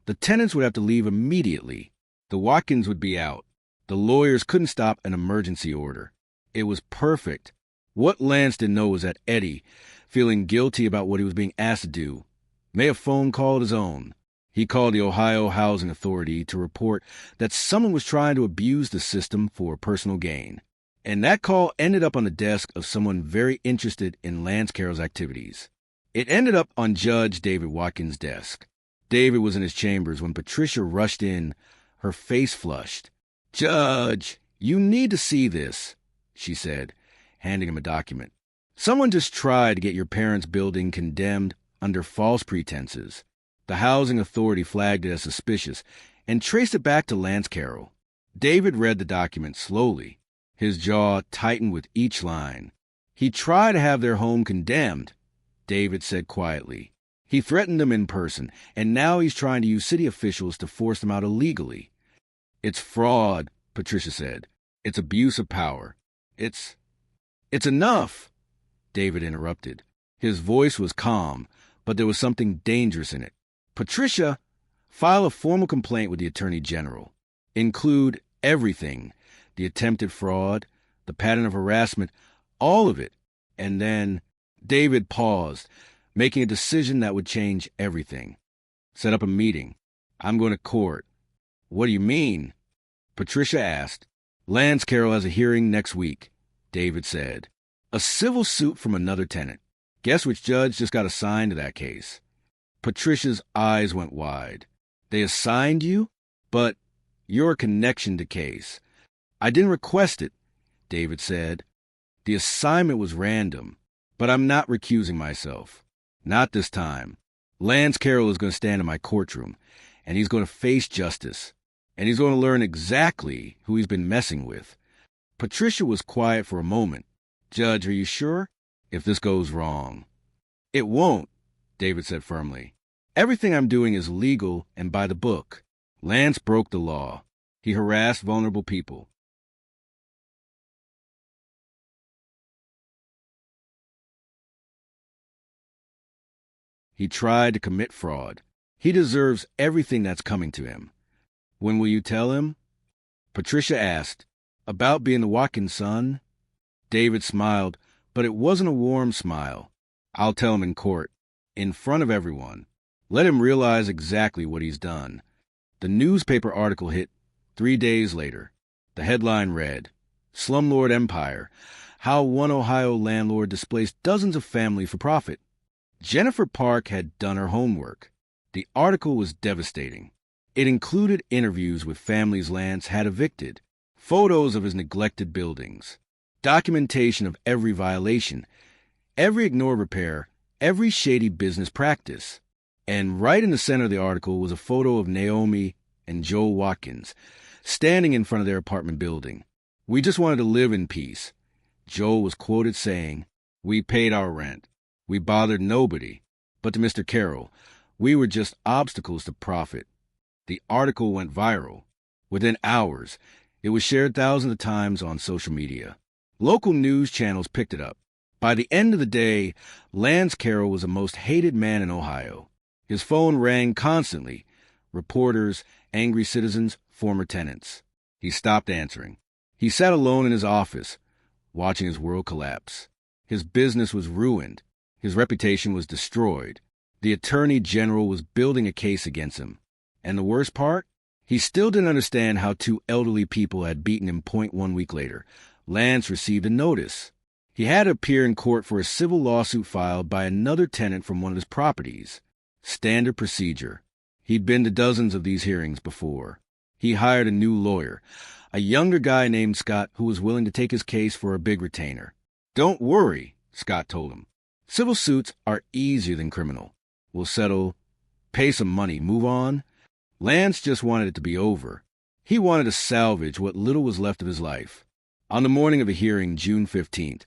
the tenants would have to leave immediately. The Watkins would be out. The lawyers couldn't stop an emergency order. It was perfect. What Lance didn't know was that Eddie, feeling guilty about what he was being asked to do, made a phone call of his own. He called the Ohio Housing Authority to report that someone was trying to abuse the system for personal gain. And that call ended up on the desk of someone very interested in Lance Carroll's activities. It ended up on Judge David Watkins' desk. David was in his chambers when Patricia rushed in, her face flushed. Judge, you need to see this, she said, handing him a document. Someone just tried to get your parents' building condemned under false pretenses. The housing authority flagged it as suspicious and traced it back to Lance Carroll. David read the document slowly. His jaw tightened with each line. He tried to have their home condemned, David said quietly. He threatened them in person, and now he's trying to use city officials to force them out illegally. It's fraud, Patricia said. It's abuse of power. It's enough, David interrupted. His voice was calm, but there was something dangerous in it. Patricia, file a formal complaint with the Attorney General. Include everything, the attempted fraud, the pattern of harassment, all of it. And then David paused, making a decision that would change everything. Set up a meeting. I'm going to court. What do you mean? Patricia asked. Lance Carroll has a hearing next week, David said. A civil suit from another tenant. Guess which judge just got assigned to that case? Patricia's eyes went wide. They assigned you? But you're a connection to case. I didn't request it, David said. The assignment was random, but I'm not recusing myself. Not this time. Lance Carroll is going to stand in my courtroom, and he's going to face justice, and he's going to learn exactly who he's been messing with. Patricia was quiet for a moment. Judge, are you sure? If this goes wrong. It won't, David said firmly. Everything I'm doing is legal and by the book. Lance broke the law. He harassed vulnerable people. He tried to commit fraud. He deserves everything that's coming to him. When will you tell him? Patricia asked. About being the Watkins son? David smiled, but it wasn't a warm smile. I'll tell him in court, in front of everyone. Let him realize exactly what he's done. The newspaper article hit 3 days later. The headline read, Slumlord Empire, How One Ohio Landlord Displaced Dozens of Families for Profit. Jennifer Park had done her homework. The article was devastating. It included interviews with families Lance had evicted, photos of his neglected buildings, documentation of every violation, every ignored repair, every shady business practice. And right in the center of the article was a photo of Naomi and Joel Watkins standing in front of their apartment building. We just wanted to live in peace. Joel was quoted saying, We paid our rent. We bothered nobody. But to Mr. Carroll, we were just obstacles to profit. The article went viral. Within hours, it was shared thousands of times on social media. Local news channels picked it up. By the end of the day, Lance Carroll was the most hated man in Ohio. His phone rang constantly. Reporters, angry citizens, former tenants. He stopped answering. He sat alone in his office, watching his world collapse. His business was ruined. His reputation was destroyed. The Attorney General was building a case against him. And the worst part? He still didn't understand how 2 elderly people had beaten him 1 week later. Lance received a notice. He had to appear in court for a civil lawsuit filed by another tenant from one of his properties. Standard procedure. He'd been to dozens of these hearings before. He hired a new lawyer, a younger guy named Scott who was willing to take his case for a big retainer. Don't worry, Scott told him. Civil suits are easier than criminal. We'll settle, pay some money, move on. Lance just wanted it to be over. He wanted to salvage what little was left of his life. On the morning of a hearing, June 15th,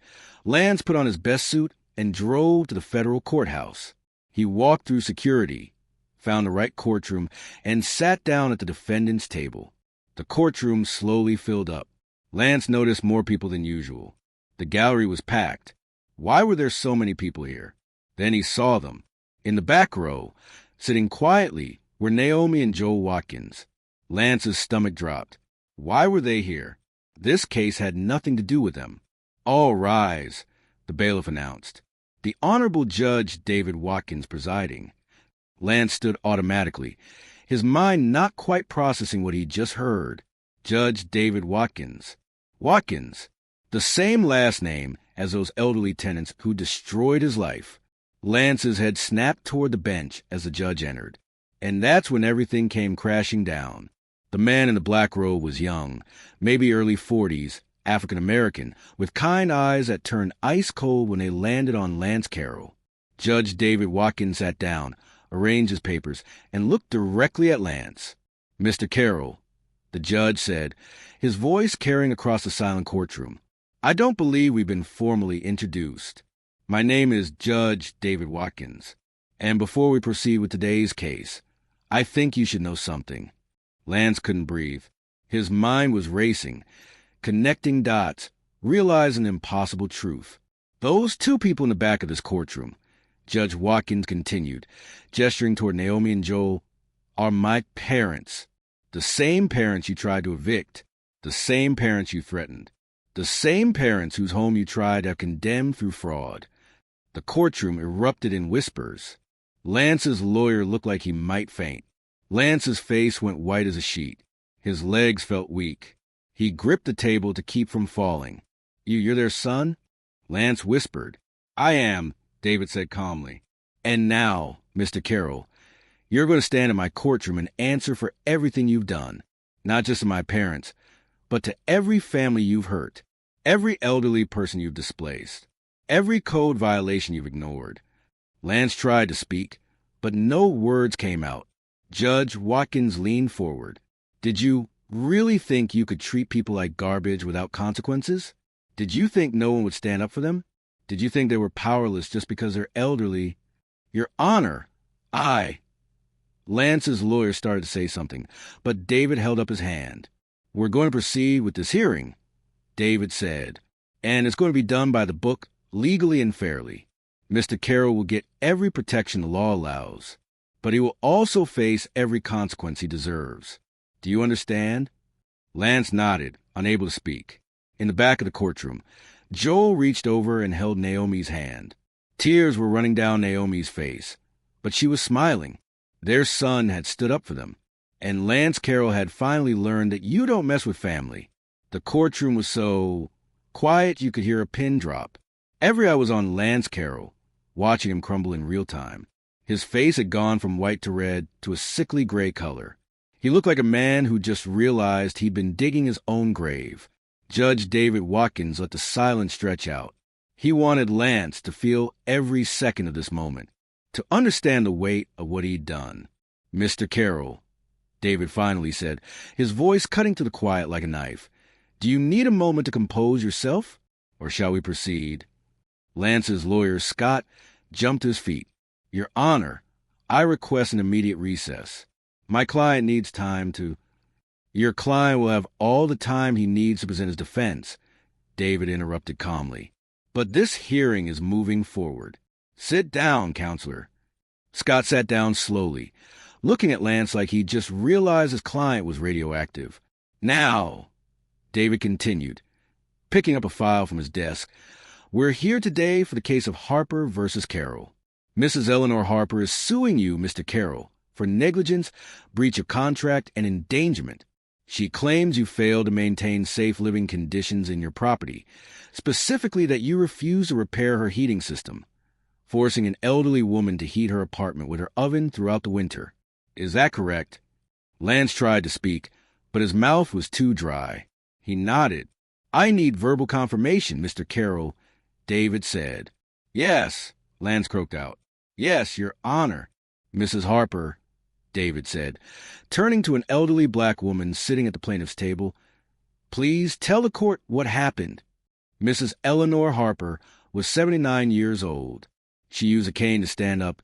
Lance put on his best suit and drove to the federal courthouse. He walked through security, found the right courtroom, and sat down at the defendant's table. The courtroom slowly filled up. Lance noticed more people than usual. The gallery was packed. Why were there so many people here? Then he saw them. In the back row, sitting quietly, were Naomi and Joel Watkins. Lance's stomach dropped. Why were they here? This case had nothing to do with them. All rise, the bailiff announced. The Honorable Judge David Watkins presiding. Lance stood automatically, his mind not quite processing what he'd just heard. Judge David Watkins. Watkins, the same last name as those elderly tenants who destroyed his life. Lance's head snapped toward the bench as the judge entered. And that's when everything came crashing down. The man in the black robe was young, maybe early 40s, African-American, with kind eyes that turned ice cold when they landed on Lance Carroll. Judge David Watkins sat down, arranged his papers, and looked directly at Lance. Mr. Carroll, the judge said, his voice carrying across the silent courtroom. I don't believe we've been formally introduced. My name is Judge David Watkins, and before we proceed with today's case, I think you should know something. Lance couldn't breathe. His mind was racing. connecting dots, realize an impossible truth. Those two people in the back of this courtroom, Judge Watkins continued, gesturing toward Naomi and Joel, are my parents. The same parents you tried to evict, the same parents you threatened, the same parents whose home you tried to have condemned through fraud. The courtroom erupted in whispers. Lance's lawyer looked like he might faint. Lance's face went white as a sheet. His legs felt weak. He gripped the table to keep from falling. You're their son? Lance whispered. I am, David said calmly. And now, Mr. Carroll, you're going to stand in my courtroom and answer for everything you've done, not just to my parents, but to every family you've hurt, every elderly person you've displaced, every code violation you've ignored. Lance tried to speak, but no words came out. Judge Watkins leaned forward. Did you really think you could treat people like garbage without consequences? Did you think no one would stand up for them? Did you think they were powerless just because they're elderly? Your Honor, Lance's lawyer started to say something, but David held up his hand. We're going to proceed with this hearing, David said, and it's going to be done by the book, legally and fairly. Mr. Carroll will get every protection the law allows, but he will also face every consequence he deserves. Do you understand? Lance nodded, unable to speak. In the back of the courtroom, Joel reached over and held Naomi's hand. Tears were running down Naomi's face, but she was smiling. Their son had stood up for them, and Lance Carroll had finally learned that you don't mess with family. The courtroom was so quiet you could hear a pin drop. Every eye was on Lance Carroll, watching him crumble in real time. His face had gone from white to red to a sickly gray color. He looked like a man who just realized he'd been digging his own grave. Judge David Watkins let the silence stretch out. He wanted Lance to feel every second of this moment, to understand the weight of what he'd done. Mr. Carroll, David finally said, his voice cutting to the quiet like a knife, do you need a moment to compose yourself, or shall we proceed? Lance's lawyer, Scott, jumped to his feet. Your Honor, I request an immediate recess. My client needs time to... Your client will have all the time he needs to present his defense, David interrupted calmly. But this hearing is moving forward. Sit down, counselor. Scott sat down slowly, looking at Lance like he'd just realized his client was radioactive. Now, David continued, picking up a file from his desk, we're here today for the case of Harper versus Carroll. Mrs. Eleanor Harper is suing you, Mr. Carroll, for negligence, breach of contract, and endangerment. She claims you failed to maintain safe living conditions in your property, specifically that you refused to repair her heating system, forcing an elderly woman to heat her apartment with her oven throughout the winter. Is that correct? Lance tried to speak, but his mouth was too dry. He nodded. I need verbal confirmation, Mr. Carroll, David said. Yes, Lance croaked out. Yes, Your Honor. Mrs. Harper, David said, turning to an elderly black woman sitting at the plaintiff's table. Please tell the court what happened. Mrs. Eleanor Harper was 79 years old. She used a cane to stand up,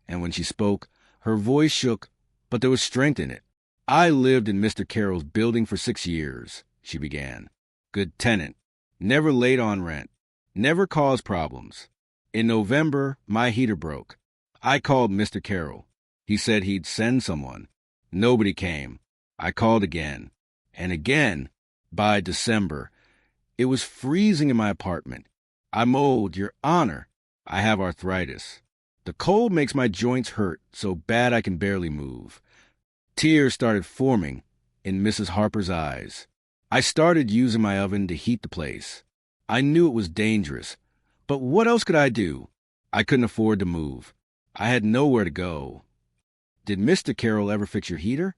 and when she spoke, her voice shook, but there was strength in it. I lived in Mr. Carroll's building for 6 years, she began. Good tenant. Never late on rent. Never caused problems. In November, my heater broke. I called Mr. Carroll. He said he'd send someone. Nobody came. I called again. And again. By December, it was freezing in my apartment. I'm old, Your Honor. I have arthritis. The cold makes my joints hurt so bad I can barely move. Tears started forming in Mrs. Harper's eyes. I started using my oven to heat the place. I knew it was dangerous, but what else could I do? I couldn't afford to move. I had nowhere to go. Did Mr. Carroll ever fix your heater?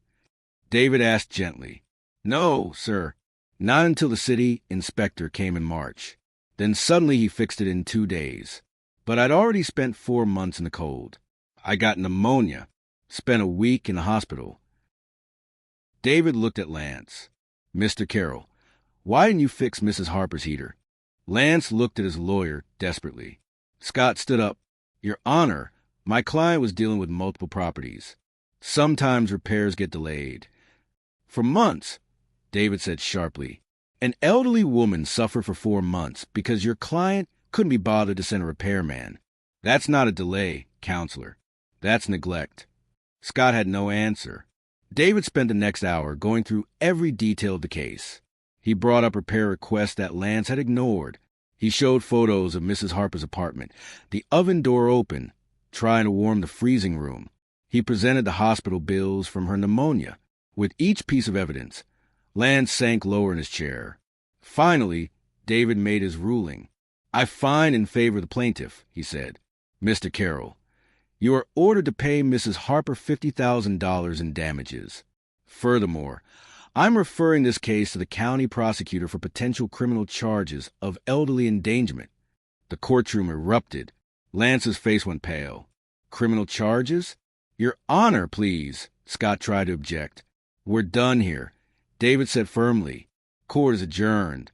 David asked gently. No, sir. Not until the city inspector came in March. Then suddenly he fixed it in 2 days. But I'd already spent 4 months in the cold. I got pneumonia. Spent a week in the hospital. David looked at Lance. Mr. Carroll, why didn't you fix Mrs. Harper's heater? Lance looked at his lawyer desperately. Scott stood up. Your Honor, my client was dealing with multiple properties. Sometimes repairs get delayed. For months, David said sharply. An elderly woman suffered for 4 months because your client couldn't be bothered to send a repairman. That's not a delay, counselor. That's neglect. Scott had no answer. David spent the next hour going through every detail of the case. He brought up repair requests that Lance had ignored. He showed photos of Mrs. Harper's apartment, the oven door open, trying to warm the freezing room. He presented the hospital bills from her pneumonia. With each piece of evidence, Lance sank lower in his chair. Finally, David made his ruling. "I find in favor of the plaintiff," he said. "Mr. Carroll, you are ordered to pay Mrs. Harper $50,000 in damages. Furthermore, I'm referring this case to the county prosecutor for potential criminal charges of elderly endangerment." The courtroom erupted. Lance's face went pale. "Criminal charges? Your Honor, please," Scott tried to object. "We're done here," David said firmly. "Court is adjourned."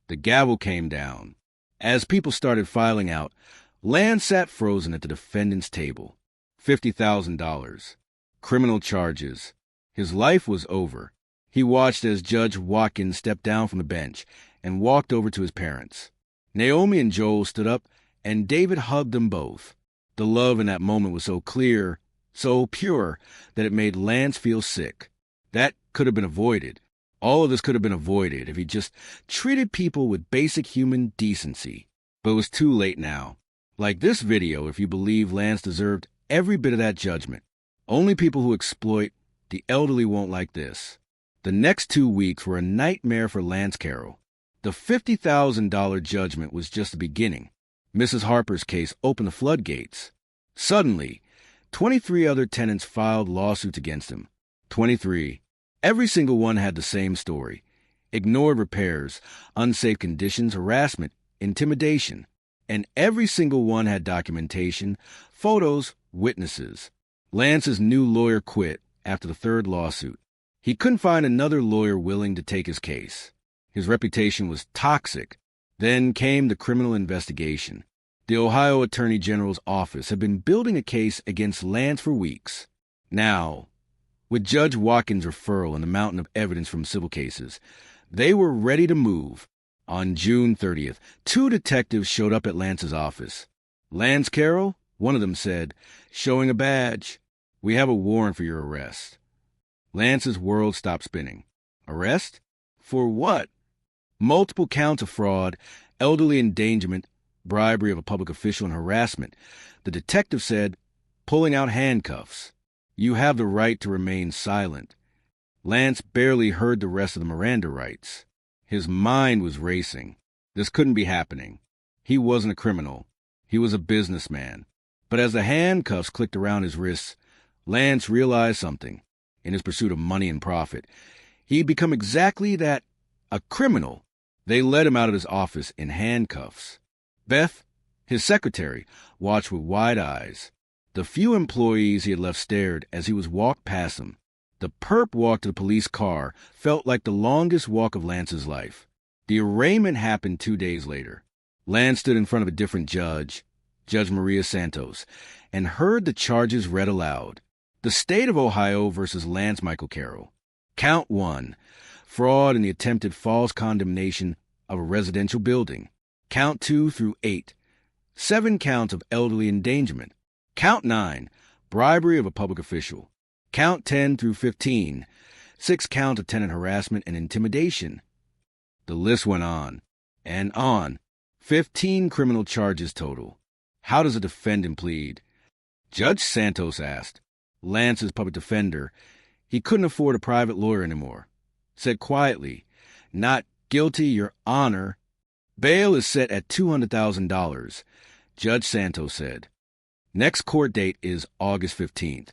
The gavel came down. As people started filing out, Lance sat frozen at the defendant's table. $50,000. Criminal charges. His life was over. He watched as Judge Watkins stepped down from the bench and walked over to his parents. Naomi and Joel stood up, and David hugged them both. The love in that moment was so clear, so pure, that it made Lance feel sick. That could have been avoided. All of this could have been avoided if he just treated people with basic human decency. But it was too late now. Like this video, if you believe Lance deserved every bit of that judgment. Only people who exploit the elderly won't like this. The next 2 weeks were a nightmare for Lance Carroll. The $50,000 judgment was just the beginning. Mrs. Harper's case opened the floodgates. Suddenly, 23 other tenants filed lawsuits against him. 23. Every single one had the same story. Ignored repairs, unsafe conditions, harassment, intimidation. And every single one had documentation, photos, witnesses. Lance's new lawyer quit after the 3rd lawsuit. He couldn't find another lawyer willing to take his case. His reputation was toxic. Then came the criminal investigation. The Ohio Attorney General's office had been building a case against Lance for weeks. Now, with Judge Watkins' referral and the mountain of evidence from civil cases, they were ready to move. On June 30th, 2 detectives showed up at Lance's office. "Lance Carroll," one of them said, showing a badge. "We have a warrant for your arrest." Lance's world stopped spinning. Arrest? For what? Multiple counts of fraud, elderly endangerment, bribery of a public official, and harassment. The detective said, pulling out handcuffs. "You have the right to remain silent." Lance barely heard the rest of the Miranda rights. His mind was racing. This couldn't be happening. He wasn't a criminal. He was a businessman. But as the handcuffs clicked around his wrists, Lance realized something. In his pursuit of money and profit, he'd become exactly that, a criminal. They led him out of his office in handcuffs. Beth, his secretary, watched with wide eyes. The few employees he had left stared as he was walked past them. The perp walk to the police car felt like the longest walk of Lance's life. The arraignment happened 2 days later. Lance stood in front of a different judge, Judge Maria Santos, and heard the charges read aloud. The state of Ohio versus Lance Michael Carroll. Count 1, fraud in the attempted false condemnation of a residential building. Count 2 through 8, 7 counts of elderly endangerment. Count 9, bribery of a public official. Count 10 through 15, 6 counts of tenant harassment and intimidation. The list went on and on. 15 criminal charges total. How does a defendant plead? Judge Santos asked. Lance's public defender, he couldn't afford a private lawyer anymore, said quietly, "Not guilty, Your Honor." "Bail is set at $200,000, Judge Santos said. "Next court date is August 15th.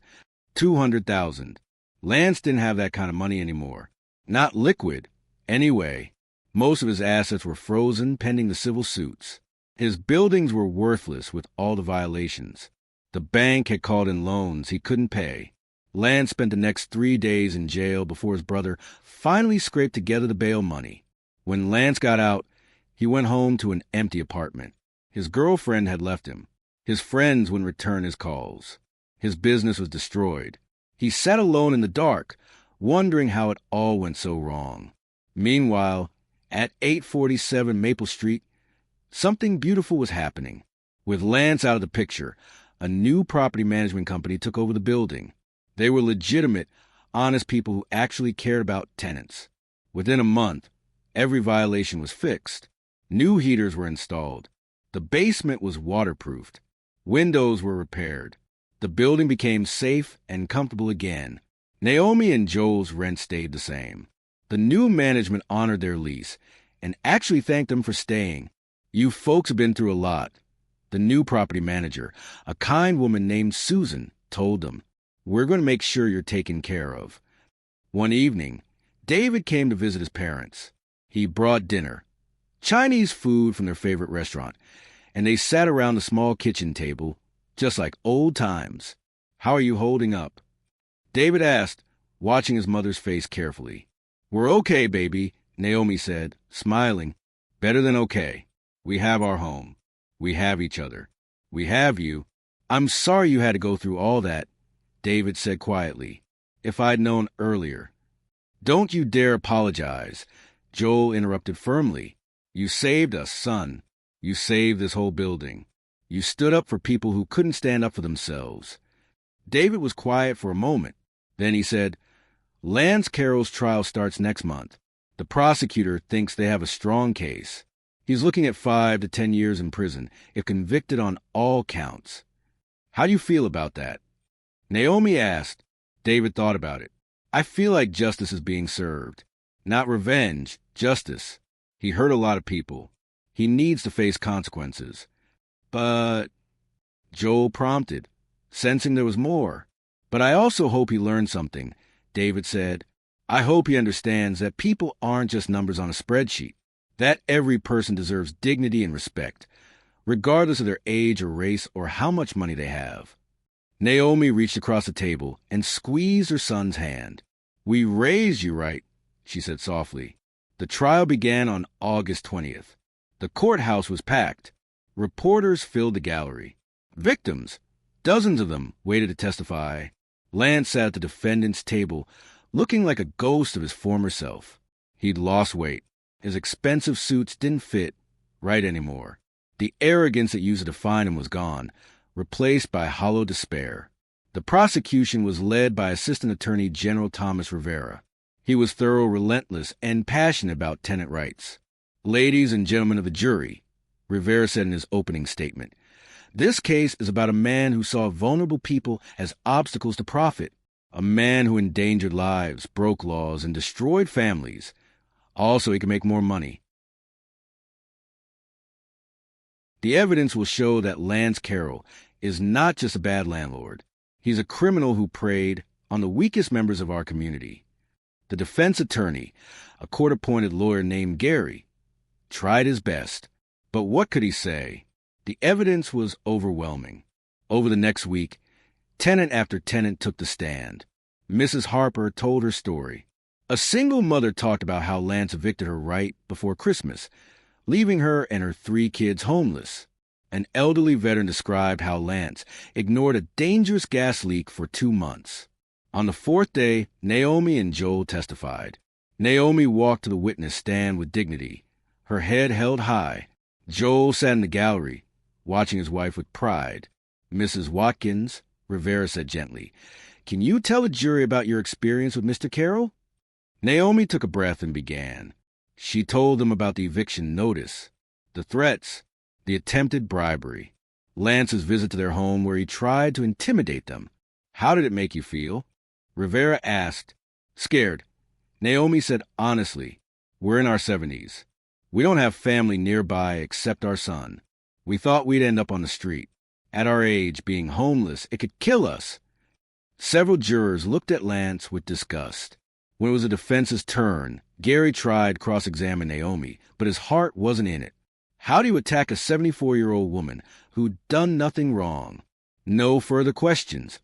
$200,000. Lance didn't have that kind of money anymore. Not liquid. Anyway, most of his assets were frozen pending the civil suits. His buildings were worthless with all the violations. The bank had called in loans he couldn't pay. Lance spent the next 3 days in jail before his brother finally scraped together the bail money. When Lance got out, he went home to an empty apartment. His girlfriend had left him. His friends wouldn't return his calls. His business was destroyed. He sat alone in the dark, wondering how it all went so wrong. Meanwhile, At 847 Maple Street, something beautiful was happening. With Lance out of the picture, a new property management company took over the building. They were legitimate, honest people who actually cared about tenants. Within a month, every violation was fixed. New heaters were installed. The basement was waterproofed. Windows were repaired. The building became safe and comfortable again. Naomi and Joel's rent stayed the same. The new management honored their lease and actually thanked them for staying. "You folks have been through a lot." The new property manager, a kind woman named Susan, told them, "We're going to make sure you're taken care of." One evening, David came to visit his parents. He brought dinner, Chinese food from their favorite restaurant, and they sat around the small kitchen table, just like old times. "How are you holding up?" David asked, watching his mother's face carefully. "We're okay, baby," Naomi said, smiling. "Better than okay. We have our home. We have each other. We have you." "I'm sorry you had to go through all that," David said quietly. "If I'd known earlier." "Don't you dare apologize," Joel interrupted firmly. "You saved us, son. You saved this whole building. You stood up for people who couldn't stand up for themselves." David was quiet for a moment. Then he said, "Lance Carroll's trial starts next month. The prosecutor thinks they have a strong case. He's looking at 5 to 10 years in prison if convicted on all counts. How do you feel about that?" Naomi asked. David thought about it. "I feel like justice is being served. Not revenge, justice. He hurt a lot of people. He needs to face consequences." "But," Joel prompted, sensing there was more. "But I also hope he learned something," David said. "I hope he understands that people aren't just numbers on a spreadsheet, that every person deserves dignity and respect, regardless of their age or race or how much money they have." Naomi reached across the table and squeezed her son's hand. "We raised you right," she said softly. The trial began on August 20th. The courthouse was packed. Reporters filled the gallery. Victims, dozens of them, waited to testify. Lance sat at the defendant's table, looking like a ghost of his former self. He'd lost weight. His expensive suits didn't fit right anymore. The arrogance that used to define him was gone, replaced by hollow despair. The prosecution was led by Assistant Attorney General Thomas Rivera. He was thorough, relentless, and passionate about tenant rights. "Ladies and gentlemen of the jury," Rivera said in his opening statement, "this case is about a man who saw vulnerable people as obstacles to profit, a man who endangered lives, broke laws, and destroyed families. Also, he can make more money. The evidence will show that Lance Carroll is not just a bad landlord. He's a criminal who preyed on the weakest members of our community." The defense attorney, a court-appointed lawyer named Gary, tried his best. But what could he say? The evidence was overwhelming. Over the next week, tenant after tenant took the stand. Mrs. Harper told her story. A single mother talked about how Lance evicted her right before Christmas, leaving her and her 3 kids homeless. An elderly veteran described how Lance ignored a dangerous gas leak for 2 months. On the 4th day, Naomi and Joel testified. Naomi walked to the witness stand with dignity, her head held high. Joel sat in the gallery, watching his wife with pride. "Mrs. Watkins," Rivera said gently, "can you tell the jury about your experience with Mr. Carroll?" Naomi took a breath and began. She told them about the eviction notice, the threats, the attempted bribery, Lance's visit to their home where he tried to intimidate them. "How did it make you feel?" Rivera asked. "Scared." Naomi said honestly, "We're in our 70s. We don't have family nearby except our son. We thought we'd end up on the street. At our age, being homeless, it could kill us." Several jurors looked at Lance with disgust. When it was the defense's turn, Gary tried to cross-examine Naomi, but his heart wasn't in it. "How do you attack a 74-year-old woman who'd done nothing wrong?" "No further questions,"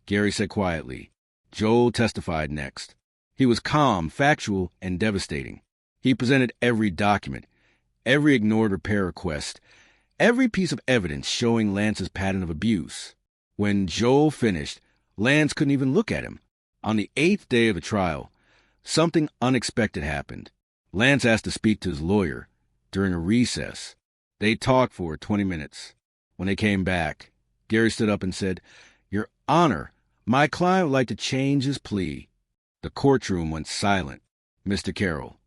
Gary said quietly. Joel testified next. He was calm, factual, and devastating. He presented every document, every ignored repair request, every piece of evidence showing Lance's pattern of abuse. When Joel finished, Lance couldn't even look at him. On the 8th day of the trial, something unexpected happened. Lance asked to speak to his lawyer during a recess. They talked for 20 minutes. When they came back, Gary stood up and said, "Your Honor, my client would like to change his plea." The courtroom went silent. Mr. Carroll.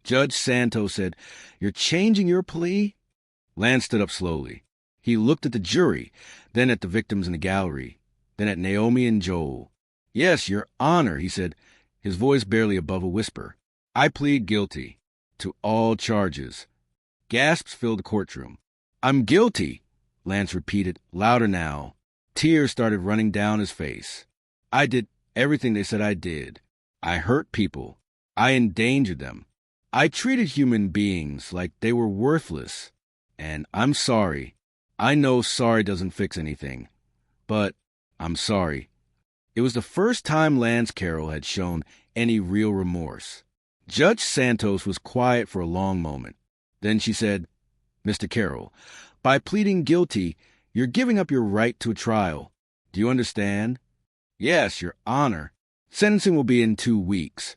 Judge Santos said, "You're changing your plea?" Lance stood up slowly. He looked at the jury, then at the victims in the gallery, then at Naomi and Joel. "Yes, Your Honor," he said, his voice barely above a whisper. "I plead guilty to all charges." Gasps filled the courtroom. "I'm guilty," Lance repeated, louder now. Tears started running down his face. "I did everything they said I did. I hurt people. I endangered them. I treated human beings like they were worthless. And I'm sorry. I know sorry doesn't fix anything. But I'm sorry." It was the first time Lance Carroll had shown any real remorse. Judge Santos was quiet for a long moment. Then she said, "Mr. Carroll, by pleading guilty, you're giving up your right to a trial. Do you understand?" "Yes, Your Honor. Sentencing will be in 2 weeks,"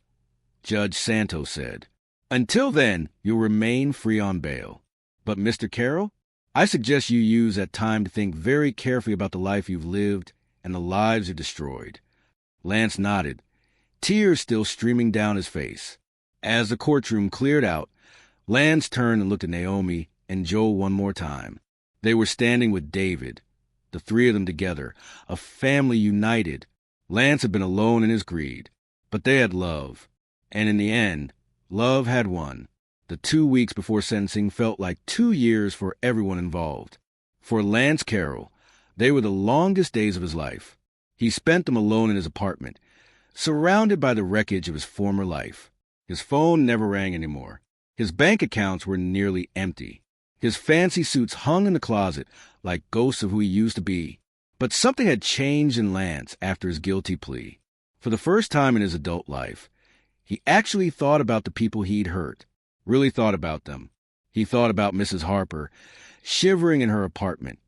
Judge Santos said. "Until then, you'll remain free on bail. But, Mr. Carroll, I suggest you use that time to think very carefully about the life you've lived and the lives you've destroyed." Lance nodded, tears still streaming down his face. As the courtroom cleared out, Lance turned and looked at Naomi and Joel one more time. They were standing with David, the three of them together, a family united. Lance had been alone in his greed, but they had love. And in the end, love had won. The 2 weeks before sentencing felt like 2 years for everyone involved. For Lance Carroll, they were the longest days of his life. He spent them alone in his apartment, surrounded by the wreckage of his former life. His phone never rang anymore. His bank accounts were nearly empty. His fancy suits hung in the closet like ghosts of who he used to be. But something had changed in Lance after his guilty plea. For the first time in his adult life, he actually thought about the people he'd hurt, really thought about them. He thought about Mrs. Harper, shivering in her apartment,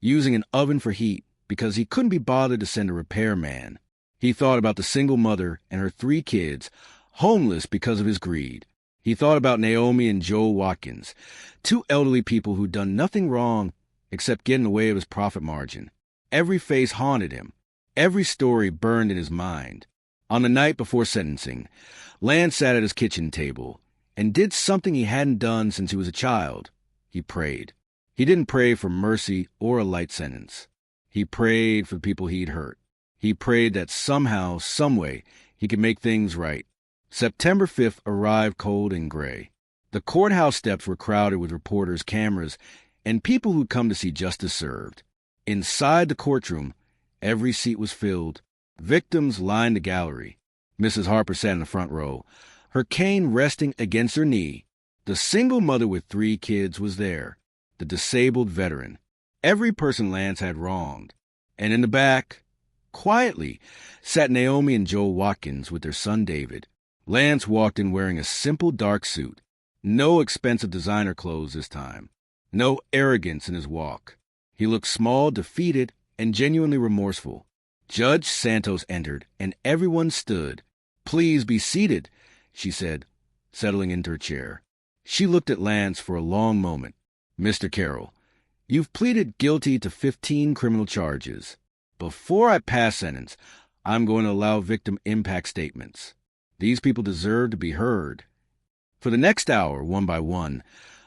using an oven for heat because he couldn't be bothered to send a repairman. He thought about the single mother and her 3 kids, homeless because of his greed. He thought about Naomi and Joel Watkins, 2 elderly people who'd done nothing wrong except get in the way of his profit margin. Every face haunted him. Every story burned in his mind. On the night before sentencing, Lance sat at his kitchen table and did something he hadn't done since he was a child. He prayed. He didn't pray for mercy or a light sentence. He prayed for the people he'd hurt. He prayed that somehow, someway, he could make things right. September 5th arrived cold and gray. The courthouse steps were crowded with reporters, cameras, and people who'd come to see justice served. Inside the courtroom, every seat was filled. Victims lined the gallery. Mrs. Harper sat in the front row, her cane resting against her knee. The single mother with 3 kids was there, the disabled veteran. Every person Lance had wronged. And in the back, quietly, sat Naomi and Joel Watkins with their son David. Lance walked in wearing a simple dark suit. No expensive designer clothes this time. No arrogance in his walk. He looked small, defeated, and genuinely remorseful. Judge Santos entered, and everyone stood. "Please be seated," she said, settling into her chair. She looked at Lance for a long moment. "Mr. Carroll, you've pleaded guilty to 15 criminal charges. Before I pass sentence, I'm going to allow victim impact statements. These people deserve to be heard." For the next hour, one by one,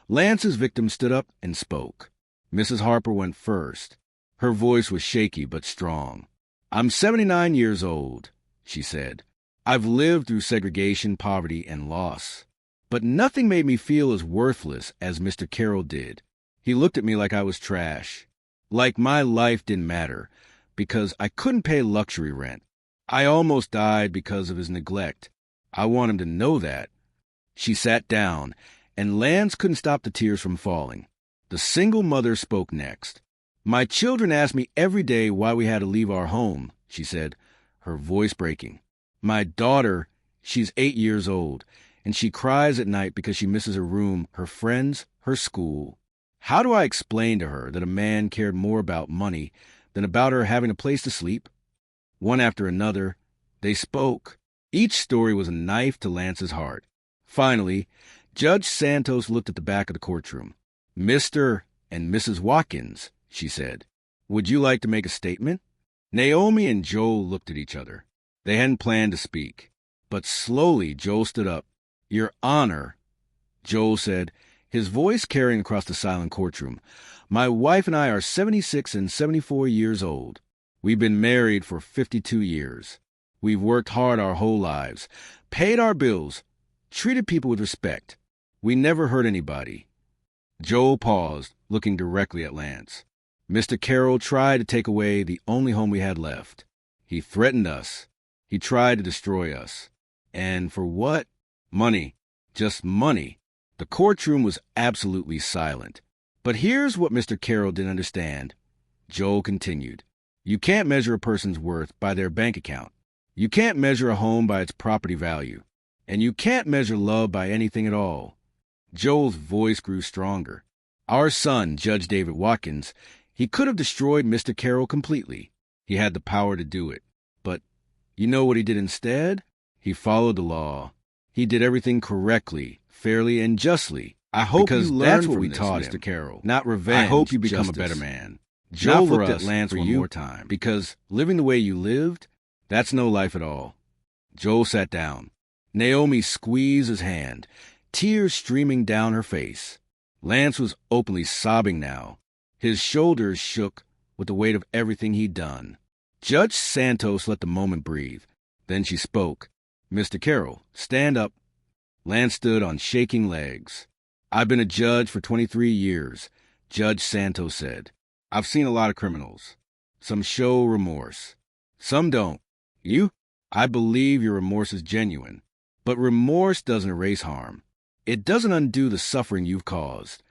Lance's victims stood up and spoke. Mrs. Harper went first. Her voice was shaky but strong. "I'm 79 years old," she said. "I've lived through segregation, poverty, and loss. But nothing made me feel as worthless as Mr. Carroll did. He looked at me like I was trash, like my life didn't matter, because I couldn't pay luxury rent. I almost died because of his neglect. I want him to know that." She sat down, and Lance couldn't stop the tears from falling. The single mother spoke next. "My children ask me every day why we had to leave our home," she said, her voice breaking. "My daughter, she's 8 years old, and she cries at night because she misses her room, her friends, her school. How do I explain to her that a man cared more about money than about her having a place to sleep?" One after another, they spoke. Each story was a knife to Lance's heart. Finally, Judge Santos looked at the back of the courtroom. "Mr. and Mrs. Watkins," she said, "would you like to make a statement?" Naomi and Joel looked at each other. They hadn't planned to speak. But slowly, Joel stood up. "Your Honor," Joel said, his voice carrying across the silent courtroom, "my wife and I are 76 and 74 years old. We've been married for 52 years. We've worked hard our whole lives, paid our bills, treated people with respect. We never hurt anybody." Joel paused, looking directly at Lance. "Mr. Carroll tried to take away the only home we had left. He threatened us. He tried to destroy us. And for what? Money. Just money." The courtroom was absolutely silent. "But here's what Mr. Carroll didn't understand," Joel continued. "You can't measure a person's worth by their bank account. You can't measure a home by its property value. And you can't measure love by anything at all." Joel's voice grew stronger. "Our son, Judge David Watkins, he could have destroyed Mr. Carroll completely. He had the power to do it. But you know what he did instead? He followed the law. He did everything correctly, fairly, and justly. I hope you learn that's what we taught Mr. Carroll. Not revenge. I hope you become a better man." Joel looked at Lance one more time. "Because living the way you lived, that's no life at all." Joel sat down. Naomi squeezed his hand, tears streaming down her face. Lance was openly sobbing now. His shoulders shook with the weight of everything he'd done. Judge Santos let the moment breathe. Then she spoke. "Mr. Carroll, stand up." Lance stood on shaking legs. "I've been a judge for 23 years, Judge Santos said. "I've seen a lot of criminals. Some show remorse. Some don't. You? I believe your remorse is genuine. But remorse doesn't erase harm. It doesn't undo the suffering you've caused."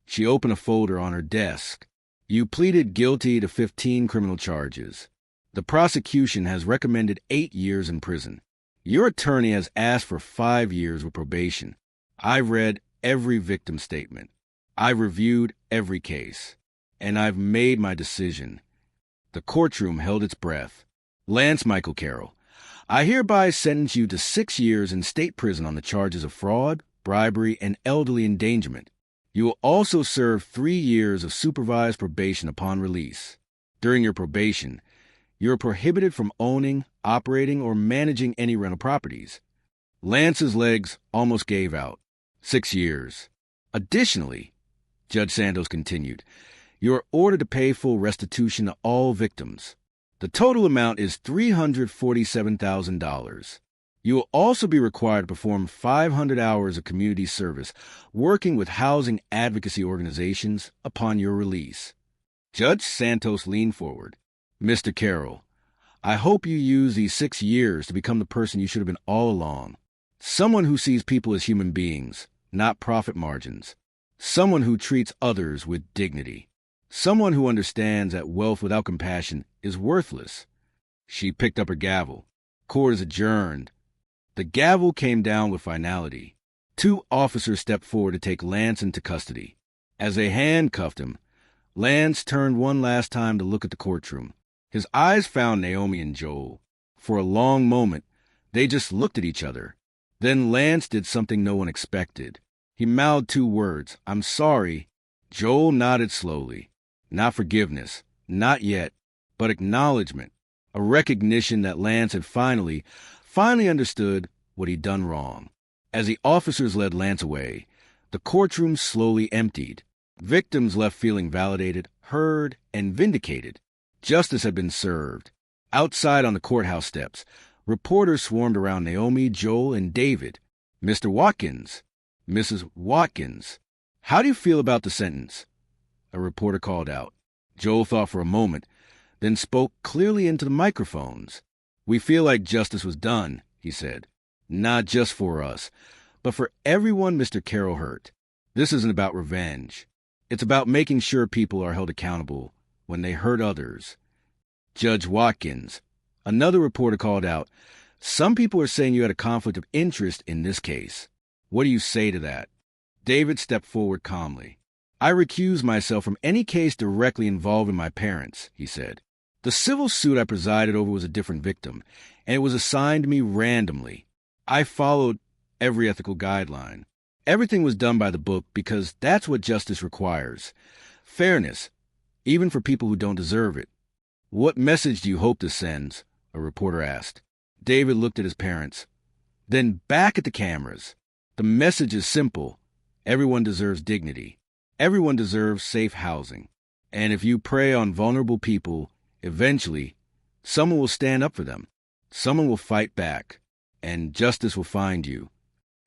She opened a folder on her desk. "You pleaded guilty to 15 criminal charges. The prosecution has recommended 8 years in prison. Your attorney has asked for 5 years with probation. I've read every victim statement. I've reviewed every case. And I've made my decision." The courtroom held its breath. "Lance Michael Carroll, I hereby sentence you to 6 years in state prison on the charges of fraud, bribery, and elderly endangerment. You will also serve 3 years of supervised probation upon release. During your probation, you are prohibited from owning, operating, or managing any rental properties." Lance's legs almost gave out. 6 years. "Additionally," Judge Santos continued, "you are ordered to pay full restitution to all victims. The total amount is $347,000. You will also be required to perform 500 hours of community service working with housing advocacy organizations upon your release." Judge Santos leaned forward. "Mr. Carroll, I hope you use these 6 years to become the person you should have been all along. Someone who sees people as human beings, not profit margins. Someone who treats others with dignity. Someone who understands that wealth without compassion is worthless." She picked up her gavel. Court is adjourned. The gavel came down with finality. 2 officers stepped forward to take Lance into custody. As they handcuffed him, Lance turned one last time to look at the courtroom. His eyes found Naomi and Joel. For a long moment, they just looked at each other. Then Lance did something no one expected. He mouthed 2 words, "I'm sorry." Joel nodded slowly. Not forgiveness, not yet, but acknowledgement, a recognition that Lance had finally understood what he'd done wrong. As the officers led Lance away, the courtroom slowly emptied. Victims left feeling validated, heard, and vindicated. Justice had been served. Outside on the courthouse steps, reporters swarmed around Naomi, Joel, and David. "Mr. Watkins, Mrs. Watkins, how do you feel about the sentence?" A reporter called out. Joel thought for a moment, then spoke clearly into the microphones. "We feel like justice was done," he said. "Not just for us, but for everyone Mr. Carroll hurt. This isn't about revenge. It's about making sure people are held accountable when they hurt others." "Judge Watkins," another reporter called out, "some people are saying you had a conflict of interest in this case. What do you say to that?" David stepped forward calmly. "I recuse myself from any case directly involving my parents," he said. "The civil suit I presided over was a different victim, and it was assigned to me randomly. I followed every ethical guideline. Everything was done by the book because that's what justice requires. Fairness, even for people who don't deserve it. "What message do you hope this sends?" a reporter asked. David looked at his parents, then back at the cameras. "The message is simple. Everyone deserves dignity. Everyone deserves safe housing. And if you prey on vulnerable people, eventually, someone will stand up for them. Someone will fight back, and justice will find you."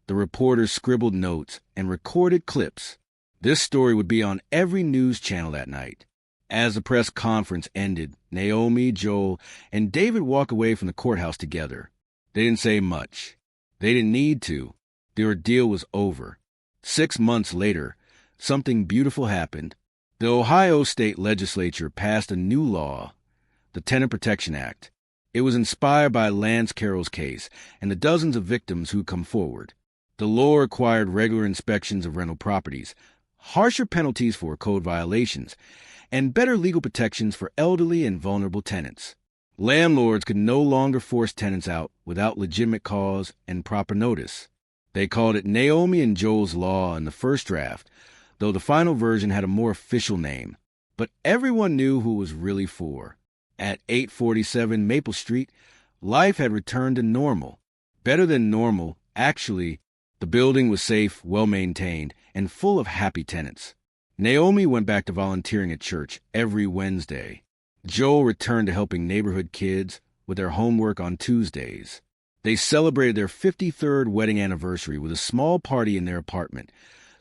The reporters scribbled notes and recorded clips. This story would be on every news channel that night. As the press conference ended, Naomi, Joel, and David walked away from the courthouse together. They didn't say much. They didn't need to. The ordeal was over. 6 months later, something beautiful happened. The Ohio State Legislature passed a new law, the Tenant Protection Act. It was inspired by Lance Carroll's case and the dozens of victims who come forward. The law required regular inspections of rental properties, harsher penalties for code violations, and better legal protections for elderly and vulnerable tenants. Landlords could no longer force tenants out without legitimate cause and proper notice. They called it Naomi and Joel's Law in the first draft, though the final version had a more official name. But everyone knew who it was really for. At 847 Maple Street, life had returned to normal. Better than normal, actually. The building was safe, well-maintained, and full of happy tenants. Naomi went back to volunteering at church every Wednesday. Joel returned to helping neighborhood kids with their homework on Tuesdays. They celebrated their 53rd wedding anniversary with a small party in their apartment,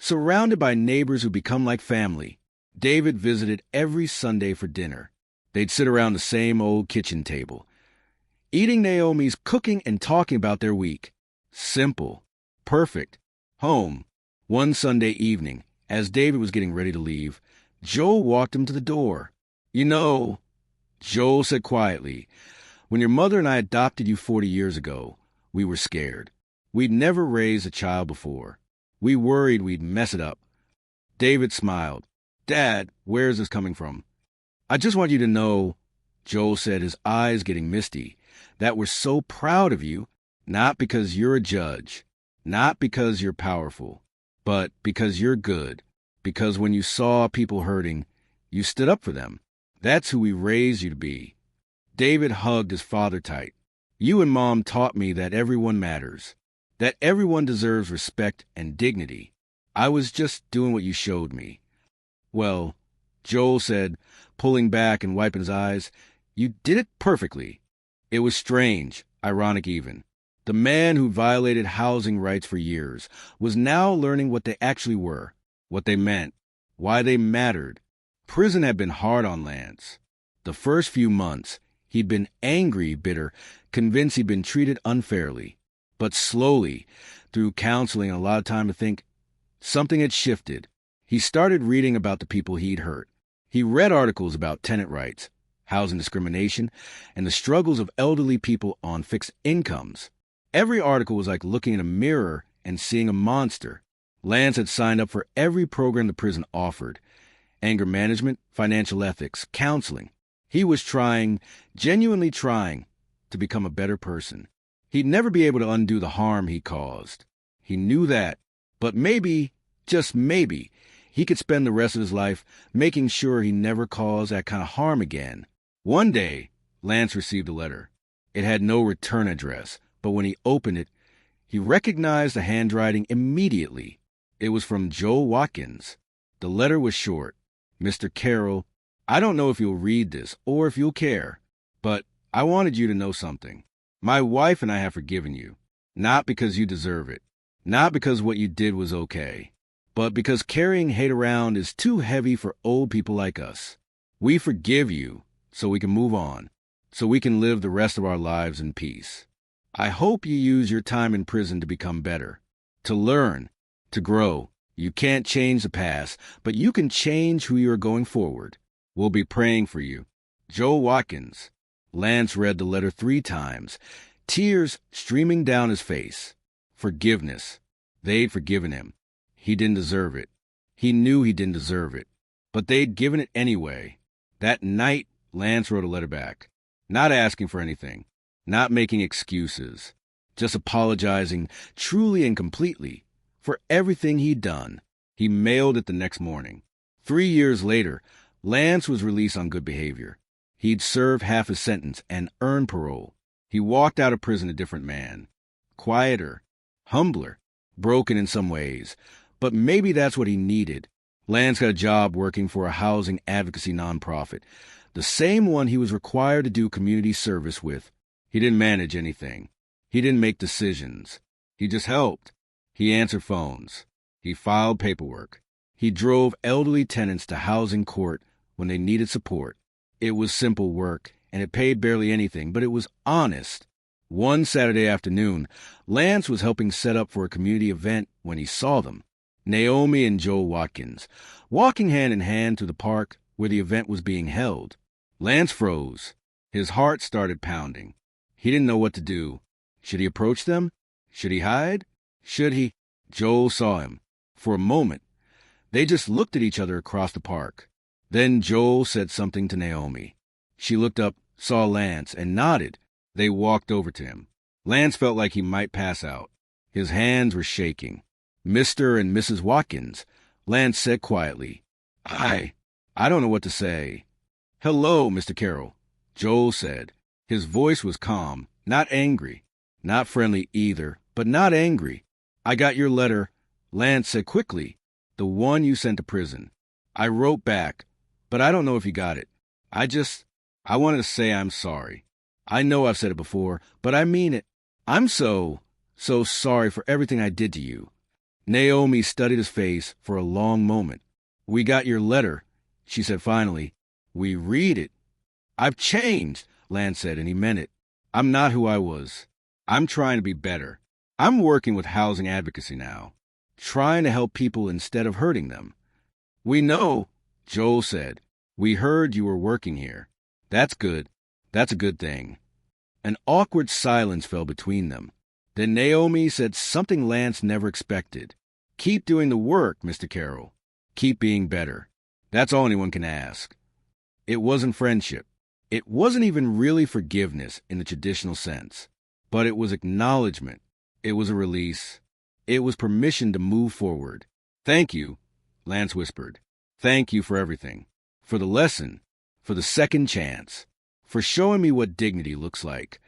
surrounded by neighbors who become like family. David visited every Sunday for dinner. They'd sit around the same old kitchen table, eating Naomi's cooking and talking about their week. Simple. Perfect. Home. One Sunday evening, as David was getting ready to leave, Joel walked him to the door. "You know," Joel said quietly, "when your mother and I adopted you 40 years ago, we were scared. We'd never raised a child before. We worried we'd mess it up." David smiled. "Dad, where is this coming from?" "I just want you to know," Joel said, his eyes getting misty, "that we're so proud of you, not because you're a judge, not because you're powerful, but because you're good, because when you saw people hurting, you stood up for them. That's who we raised you to be." David hugged his father tight. "You and Mom taught me that everyone matters, that everyone deserves respect and dignity. I was just doing what you showed me." "Well," Joel said, pulling back and wiping his eyes, "you did it perfectly." It was strange, ironic even. The man who violated housing rights for years was now learning what they actually were, what they meant, why they mattered. Prison had been hard on Lance. The first few months, he'd been angry, bitter, convinced he'd been treated unfairly. But slowly, through counseling and a lot of time to think, something had shifted. He started reading about the people he'd hurt. He read articles about tenant rights, housing discrimination, and the struggles of elderly people on fixed incomes. Every article was like looking in a mirror and seeing a monster. Lance had signed up for every program the prison offered: anger management, financial ethics, counseling. He was trying, genuinely trying, to become a better person. He'd never be able to undo the harm he caused. He knew that. But maybe, just maybe, he could spend the rest of his life making sure he never caused that kind of harm again. One day, Lance received a letter. It had no return address, but when he opened it, he recognized the handwriting immediately. It was from Joel Watkins. The letter was short. "Mr. Carroll, I don't know if you'll read this or if you'll care, but I wanted you to know something. My wife and I have forgiven you, not because you deserve it, not because what you did was okay, but because carrying hate around is too heavy for old people like us. We forgive you so we can move on, so we can live the rest of our lives in peace. I hope you use your time in prison to become better, to learn, to grow. You can't change the past, but you can change who you are going forward. We'll be praying for you. Joel Watkins." Lance read the letter 3 times, tears streaming down his face. Forgiveness. They'd forgiven him. He didn't deserve it. He knew he didn't deserve it. But they'd given it anyway. That night, Lance wrote a letter back, not asking for anything, not making excuses, just apologizing truly and completely for everything he'd done. He mailed it the next morning. 3 years later, Lance was released on good behavior. He'd served half his sentence and earned parole. He walked out of prison a different man. Quieter, humbler, broken in some ways. But maybe that's what he needed. Lance got a job working for a housing advocacy nonprofit, the same one he was required to do community service with. He didn't manage anything. He didn't make decisions. He just helped. He answered phones. He filed paperwork. He drove elderly tenants to housing court when they needed support. It was simple work, and it paid barely anything, but it was honest. One Saturday afternoon, Lance was helping set up for a community event when he saw them. Naomi and Joel Watkins, walking hand in hand through the park where the event was being held. Lance froze. His heart started pounding. He didn't know what to do. Should he approach them? Should he hide? Should he? Joel saw him. For a moment, they just looked at each other across the park. Then Joel said something to Naomi. She looked up, saw Lance, and nodded. They walked over to him. Lance felt like he might pass out. His hands were shaking. Mr. and Mrs. Watkins, Lance said quietly. I don't know what to say. Hello, Mr. Carroll, Joel said. His voice was calm, not angry. Not friendly either, but not angry. I got your letter, Lance said quickly. The one you sent to prison. I wrote back, but I don't know if you got it. I wanted to say I'm sorry. I know I've said it before, but I mean it. I'm so sorry for everything I did to you. Naomi studied his face for a long moment. We got your letter, she said finally. We read it. I've changed, Lance said, and he meant it. I'm not who I was. I'm trying to be better. I'm working with housing advocacy now, trying to help people instead of hurting them. We know, Joel said. We heard you were working here. That's good. That's a good thing. An awkward silence fell between them. Then Naomi said something Lance never expected. Keep doing the work, Mr. Carroll. Keep being better. That's all anyone can ask. It wasn't friendship. It wasn't even really forgiveness in the traditional sense. But it was acknowledgement. It was a release. It was permission to move forward. Thank you, Lance whispered. Thank you for everything. For the lesson. For the second chance. For showing me what dignity looks like.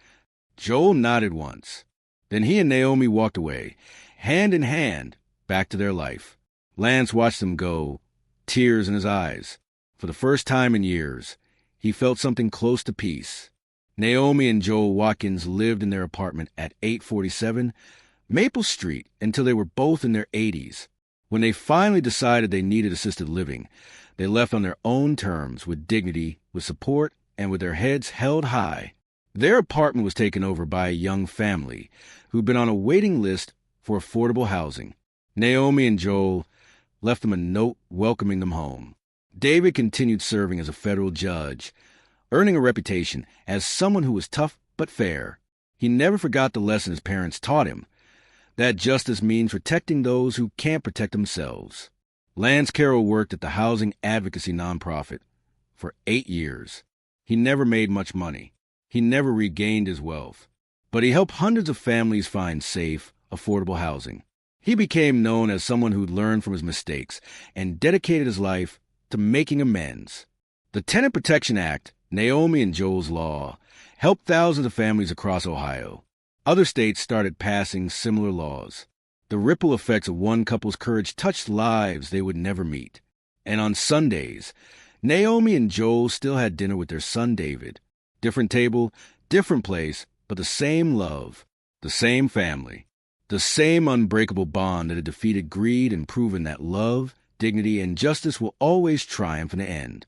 Joel nodded once. Then he and Naomi walked away, hand in hand, back to their life. Lance watched them go, tears in his eyes. For the first time in years, he felt something close to peace. Naomi and Joel Watkins lived in their apartment at 847 Maple Street until they were both in their 80s. When they finally decided they needed assisted living, they left on their own terms, with dignity, with support, and with their heads held high. Their apartment was taken over by a young family who'd been on a waiting list for affordable housing. Naomi and Joel left them a note welcoming them home. David continued serving as a federal judge, earning a reputation as someone who was tough but fair. He never forgot the lesson his parents taught him, that justice means protecting those who can't protect themselves. Lance Carroll worked at the housing advocacy nonprofit for 8 years. He never made much money. He never regained his wealth. But he helped hundreds of families find safe, affordable housing. He became known as someone who'd learned from his mistakes and dedicated his life to making amends. The Tenant Protection Act, Naomi and Joel's law, helped thousands of families across Ohio. Other states started passing similar laws. The ripple effects of one couple's courage touched lives they would never meet. And on Sundays, Naomi and Joel still had dinner with their son David. Different table, different place, but the same love, the same family, the same unbreakable bond that had defeated greed and proven that love, dignity, and justice will always triumph in the end.